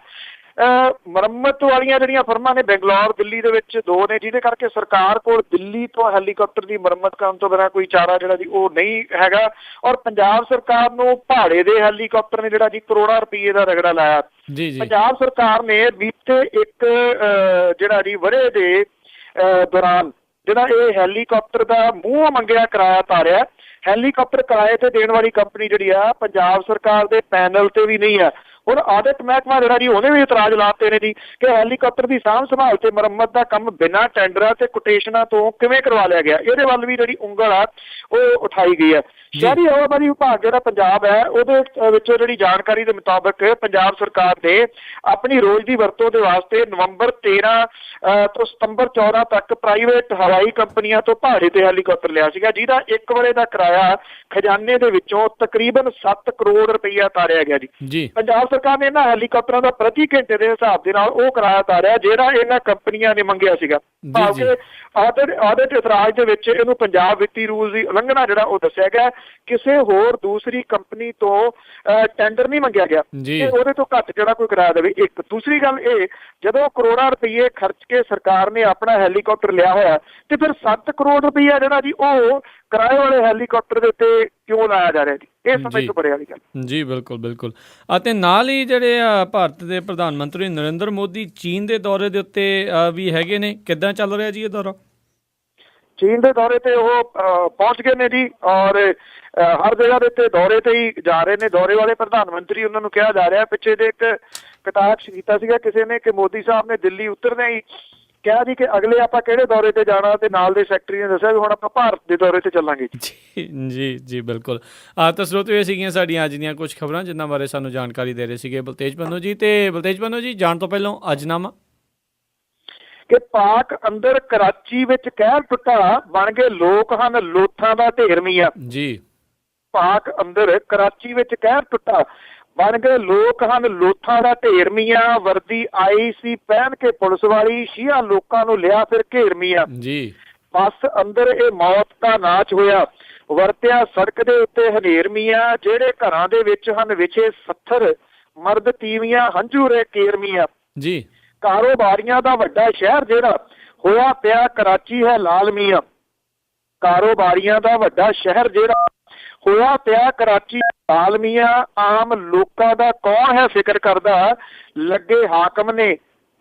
ਮੁਰੰਮਤ ਵਾਲੀਆਂ ਜਿਹੜੀਆਂ ਫਰਮਾਂ ਨੇ ਬੰਗਲੌਰ ਦਿੱਲੀ ਦੇ ਵਿੱਚ 2 ਨੇ, ਜਿਹਦੇ ਕਰਕੇ ਸਰਕਾਰ ਕੋਲ ਦਿੱਲੀ ਤੋਂ ਹੈਲੀਕਾਪਟਰ ਦੀ ਮੁਰੰਮਤ ਕਰਨ ਤੋਂ ਬਿਨਾਂ ਕੋਈ ਚਾਰਾ ਜਿਹੜਾ ਜੀ ਉਹ ਨਹੀਂ ਹੈਗਾ। ਔਰ ਪੰਜਾਬ ਸਰਕਾਰ ਨੂੰ ਭਾੜੇ ਦੇ ਹੈਲੀਕਾਪਟਰ ਨੇ ਜਿਹੜਾ ਜੀ ਕਰੋੜਾਂ ਰੁਪਏ ਦਾ ਰਗੜਾ ਲਾਇਆ। ਜੀ ਜੀ ਪੰਜਾਬ ਸਰਕਾਰ ਨੇ ਬੀਤੇ ਇੱਕ ਜਿਹੜਾ ਜੀ ਵਰ੍ਹੇ ਦੇ ਦੌਰਾਨ ਜਿਹੜਾ ਇਹ ਹੈਲੀਕਾਪਟਰ ਦਾ ਮੂੰਹ ਮੰਗਿਆ ਕਿਰਾਇਆ ਤਾਰਿਆ। ਹੈਲੀਕਾਪਟਰ ਕਿਰਾਏ ਤੇ ਦੇਣ ਵਾਲੀ ਕੰਪਨੀ ਜਿਹੜੀ ਆ ਪੰਜਾਬ ਸਰਕਾਰ ਦੇ ਪੈਨਲ ਤੇ ਵੀ ਨਹੀਂ ਆ। ਹੁਣ ਆਡਿਟ ਮਹਿਕਮਾ ਜਿਹੜਾ ਜੀ ਉਹਨੇ ਵੀ ਇਤਰਾਜ਼ ਲਾਤੇ ਨੇ ਜੀ ਕਿ ਹੈਲੀਕਾਪਟਰ ਦੀ ਸਾਂਭ ਸੰਭਾਲ ਤੇ ਮੁਰੰਮਤ ਦਾ ਕੰਮ ਬਿਨਾਂ ਟੈਂਡਰਾਂ ਤੇ ਕੋਟੇਸ਼ਨਾਂ ਤੋਂ ਕਿਵੇਂ ਕਰਵਾ ਲਿਆ ਗਿਆ। ਇਹਦੇ ਵੱਲ ਵੀ ਜਿਹੜੀ ਉਂਗਲ ਆ ਉਹ ਉਠਾਈ ਗਈ ਹੈ। ਸ਼ਹਿਰੀ ਹਵਾਬਾਜ਼ੀ ਵਿਭਾਗ ਜਿਹੜਾ ਪੰਜਾਬ ਹੈ ਉਹਦੇ ਵਿੱਚੋਂ ਜਿਹੜੀ ਜਾਣਕਾਰੀ ਦੇ ਮੁਤਾਬਕ ਪੰਜਾਬ ਸਰਕਾਰ ਨੇ ਆਪਣੀ ਰੋਜ਼ ਦੀ ਵਰਤੋਂ ਦੇ ਵਾਸਤੇ ਨਵੰਬਰ 13 ਤੋਂ ਸਤੰਬਰ 14 ਤੱਕ ਪ੍ਰਾਈਵੇਟ ਹਵਾਈ ਕੰਪਨੀਆਂ ਤੋਂ ਭਾੜੇ ਤੇ ਹੈਲੀਕਾਪਟਰ ਲਿਆ ਸੀਗਾ, ਜਿਹਦਾ ਇੱਕ ਵਰੇ ਦਾ ਕਿਰਾਇਆ ਖਜ਼ਾਨੇ ਦੇ ਵਿੱਚੋਂ ਤਕਰੀਬਨ 7 ਕਰੋੜ ਰੁਪਈਆ ਤਾਰਿਆ ਗਿਆ ਜੀ। ਪੰਜਾਬ ਸਰਕਾਰ ਨੇ ਇਹਨਾਂ ਹੈਲੀਕਾਪਟਰਾਂ ਦਾ ਪ੍ਰਤੀ ਘੰਟੇ ਦੇ ਹਿਸਾਬ ਦੇ ਨਾਲ ਉਹ ਕਿਰਾਇਆ ਤਾਰਿਆ ਜਿਹੜਾ ਇਹਨਾਂ ਕੰਪਨੀਆਂ ਨੇ ਮੰਗਿਆ ਸੀਗਾ। ਆਡਿਟ ਇਤਰਾਜ਼ ਦੇ ਵਿੱਚ ਇਹਨੂੰ ਪੰਜਾਬ ਵਿੱਤੀ ਰੂਲ ਦੀ ਉਲੰਘਣਾ ਜਿਹੜਾ ਉਹ ਦੱਸਿਆ ਗਿਆ। ਕਿਸੇ ਹੋਰ ਦੂਸਰੀ ਕੰਪਨੀ ਤੋਂ ਟੈਂਡਰ ਨਹੀਂ ਮੰਗਿਆ ਗਿਆ ਕਿ ਉਹਦੇ ਤੋਂ ਘੱਟ ਜਿਹੜਾ ਕੋਈ ਕਿਰਾਇਆ ਦੇਵੇ। ਇੱਕ ਦੂਸਰੀ ਗੱਲ ਇਹ, ਜਦੋਂ ਕਰੋੜਾਂ ਰੁਪਏ ਖਰਚ ਕੇ ਸਰਕਾਰ ਨੇ ਆਪਣਾ ਹੈਲੀਕਾਪਟਰ ਲਿਆ ਹੋਇਆ ਤੇ ਫਿਰ 7 ਕਰੋੜ ਰੁਪਈਆ ਜਿਹੜਾ ਜੀ ਉਹ ਕਿਰਾਏ ਵਾਲੇ ਹੈਲੀਕਾਪਟਰ ਦੇ ਉੱਤੇ ਕਿਉਂ ਲਾਇਆ ਜਾ ਰਿਹਾ ਜੀ, ਇਹ ਸਮਝ ਤੋਂ ਪਰੇ ਵਾਲੀ ਗੱਲ। ਜੀ ਬਿਲਕੁਲ ਬਿਲਕੁਲ। ਅਤੇ ਨਾਲ ਹੀ ਜਿਹੜੇ ਭਾਰਤ ਦੇ ਪ੍ਰਧਾਨ ਮੰਤਰੀ ਨਰਿੰਦਰ ਮੋਦੀ ਚੀਨ ਦੇ ਦੌਰੇ ਦੇ ਉੱਤੇ ਵੀ ਹੈਗੇ ਨੇ, ਕਿੱਦਾਂ ਚੱਲ ਰਿਹਾ ਜੀ ਇਹ ਦੌਰਾ? ਚੀਨ ਦੇ ਦੌਰੇ ਤੇ ਉਹ ਪਹੁੰਚ ਗਏ ਨੇ ਜੀ ਔਰ ਹਰ ਜਗ੍ਹਾ ਦੇ ਉੱਤੇ ਦੌਰੇ ਤੇ ਹੀ ਜਾ ਰਹੇ ਨੇ। ਦੌਰੇ ਵਾਲੇ ਪ੍ਰਧਾਨ ਮੰਤਰੀ ਉਹਨਾਂ ਨੂੰ ਕਿਹਾ ਜਾ ਰਿਹਾ, ਪਿੱਛੇ ਦੇ ਇੱਕ ਕਟਾਕਸ਼ ਕੀਤਾ ਸੀਗਾ ਕਿਸੇ ਨੇ ਕਿ ਮੋਦੀ ਸਾਹਿਬ ਨੇ ਦਿੱਲੀ ਉਤਰਦੇ ਹੀ ਕਿਹਾ ਜੀ ਕਿ ਅਗਲੇ ਆਪਾਂ ਕਿਹੜੇ ਦੌਰੇ ਤੇ ਜਾਣਾ, ਤੇ ਨਾਲ ਦੇ ਸੈਕਟਰੀ ਨੇ ਦੱਸਿਆ ਵੀ ਹੁਣ ਆਪਾਂ ਭਾਰਤ ਦੇ ਦੌਰੇ ਤੇ ਚੱਲਾਂਗੇ ਜੀ। ਜੀ ਜੀ ਬਿਲਕੁਲ। ਤਾਂ ਸਰੋਤਿਓ ਇਹ ਸੀਗੀਆਂ ਸਾਡੀਆਂ ਅੱਜ ਦੀਆਂ ਕੁਝ ਖਬਰਾਂ ਜਿਨ੍ਹਾਂ ਬਾਰੇ ਸਾਨੂੰ ਜਾਣਕਾਰੀ ਦੇ ਰਹੇ ਸੀਗੇ ਬਲਤੇਜ ਪੰਨੂ ਜੀ। ਤੇ ਬਲਤੇਜ ਪੰਨੂ ਜੀ, ਜਾਣ ਤੋਂ ਪਹਿਲਾਂ ਅਜਨਾਮਾ ਕਿ ਪਾਕ ਅੰਦਰ ਕਰਾਚੀ ਵਿੱਚ ਕਹਿਰ ਟੁੱਟਾ, ਬਣ ਗਏ ਲੋਕ ਹਨ ਲੋਥਾਂ ਦਾ ਢੇਰ ਮੀਆਂ ਜੀ। ਪਾਕ ਅੰਦਰ ਕਰਾਚੀ ਵਿੱਚ ਕਹਿਰ ਟੁੱਟਾ, ਬਣ ਗਏ ਲੋਕ ਹਨ ਲੋਥਾਂ ਦਾ ਢੇਰ ਮੀਆਂ। ਵਰਦੀ ਆਈ ਸੀ ਪਹਿਨ ਕੇ ਪੁਲਿਸ ਵਾਲੀ, ਸ਼ੀਆ ਲੋਕਾਂ ਨੂੰ ਲਿਆ ਫਿਰ ਘੇਰ ਮੀਆਂ ਜੀ। ਬੱਸ ਅੰਦਰ ਇਹ ਮੌਤ ਦਾ ਨਾਚ ਹੋਇਆ, ਵਰਤਿਆ ਸੜਕ ਦੇ ਉੱਤੇ ਹਨੇਰ ਮੀਆਂ। ਜਿਹੜੇ ਘਰਾਂ ਦੇ ਵਿੱਚ ਹਨ ਵਿਛੇ ਸੱਥਰ, ਮਰਦ ਤੀਵੀਆਂ ਹੰਝੂ ਰੇ ਕੇਰ ਮੀਆਂ ਜੀ। ਕਾਰੋਬਾਰੀਆਂ ਦਾ ਵੱਡਾ ਸ਼ਹਿਰ ਜਿਹੜਾ ਹੋਇਆ ਪਿਆ ਕਰਾਚੀ ਹੈ ਲਾਲ ਮੀਆਂ। ਕਾਰੋਬਾਰੀਆਂ ਦਾ ਵੱਡਾ ਸ਼ਹਿਰ ਜਿਹੜਾ ਹੋਇਆ ਪਿਆ ਕਰਾਚੀ ਲਾਲ ਮੀਆਂ। ਆਮ ਲੋਕਾਂ ਦਾ ਕੌਣ ਹੈ ਫਿਕਰ ਕਰਦਾ, ਲੱਗੇ ਹਾਕਮ ਨੇ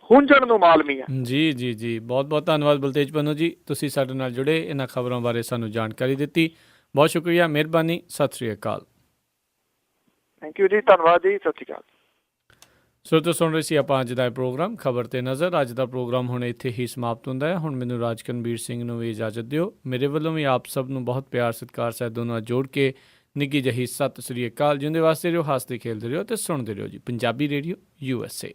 ਹੁੰਜਣ ਨੂੰ ਮਾਲ ਮੀਆਂ। ਜੀ ਜੀ ਜੀ। ਬਹੁਤ ਬਹੁਤ ਧੰਨਵਾਦ ਬਲਤੇਜ ਪੰਨੂ ਜੀ, ਤੁਸੀਂ ਸਾਡੇ ਨਾਲ ਜੁੜੇ, ਇਹਨਾਂ ਖਬਰਾਂ ਬਾਰੇ ਸਾਨੂੰ ਜਾਣਕਾਰੀ ਦਿੱਤੀ। ਬਹੁਤ ਸ਼ੁਕਰੀਆ, ਮਿਹਰਬਾਨੀ, ਸਤਿ ਸ਼੍ਰੀ ਅਕਾਲ। ਥੈਂਕ ਯੂ ਜੀ, ਧੰਨਵਾਦ ਜੀ, ਸਤਿ ਸ਼੍ਰੀ ਅਕਾਲ। ਸੋ ਸੁਣ ਰਹੇ ਸੀ ਆਪਾਂ ਅੱਜ ਦਾ ਪ੍ਰੋਗਰਾਮ ਖਬਰ ਤੇ ਨਜ਼ਰ। ਅੱਜ ਦਾ ਪ੍ਰੋਗਰਾਮ ਹੁਣ ਇੱਥੇ ਹੀ ਸਮਾਪਤ ਹੁੰਦਾ ਹੈ। ਹੁਣ ਮੈਨੂੰ ਰਾਜਕਨਵੀਰ ਸਿੰਘ ਨੂੰ ਵੀ ਇਜਾਜ਼ਤ ਦਿਓ। ਮੇਰੇ ਵੱਲੋਂ ਵੀ ਆਪ ਸਭ ਨੂੰ ਬਹੁਤ ਪਿਆਰ ਸਤਿਕਾਰ ਸਹਿਤ ਦੋਨੋਂ ਜੋੜ ਕੇ ਨਿੱਘੀ ਜਿਹੀ ਸਤਿ ਸ੍ਰੀ ਅਕਾਲ। ਜਿਉਂਦੇ ਵਾਸਤੇ ਰਹੋ, ਹੱਸਦੇ ਖੇਡਦੇ ਰਹੋ ਤੇ ਸੁਣਦੇ ਰਹੋ ਜੀ ਪੰਜਾਬੀ ਰੇਡੀਓ USA।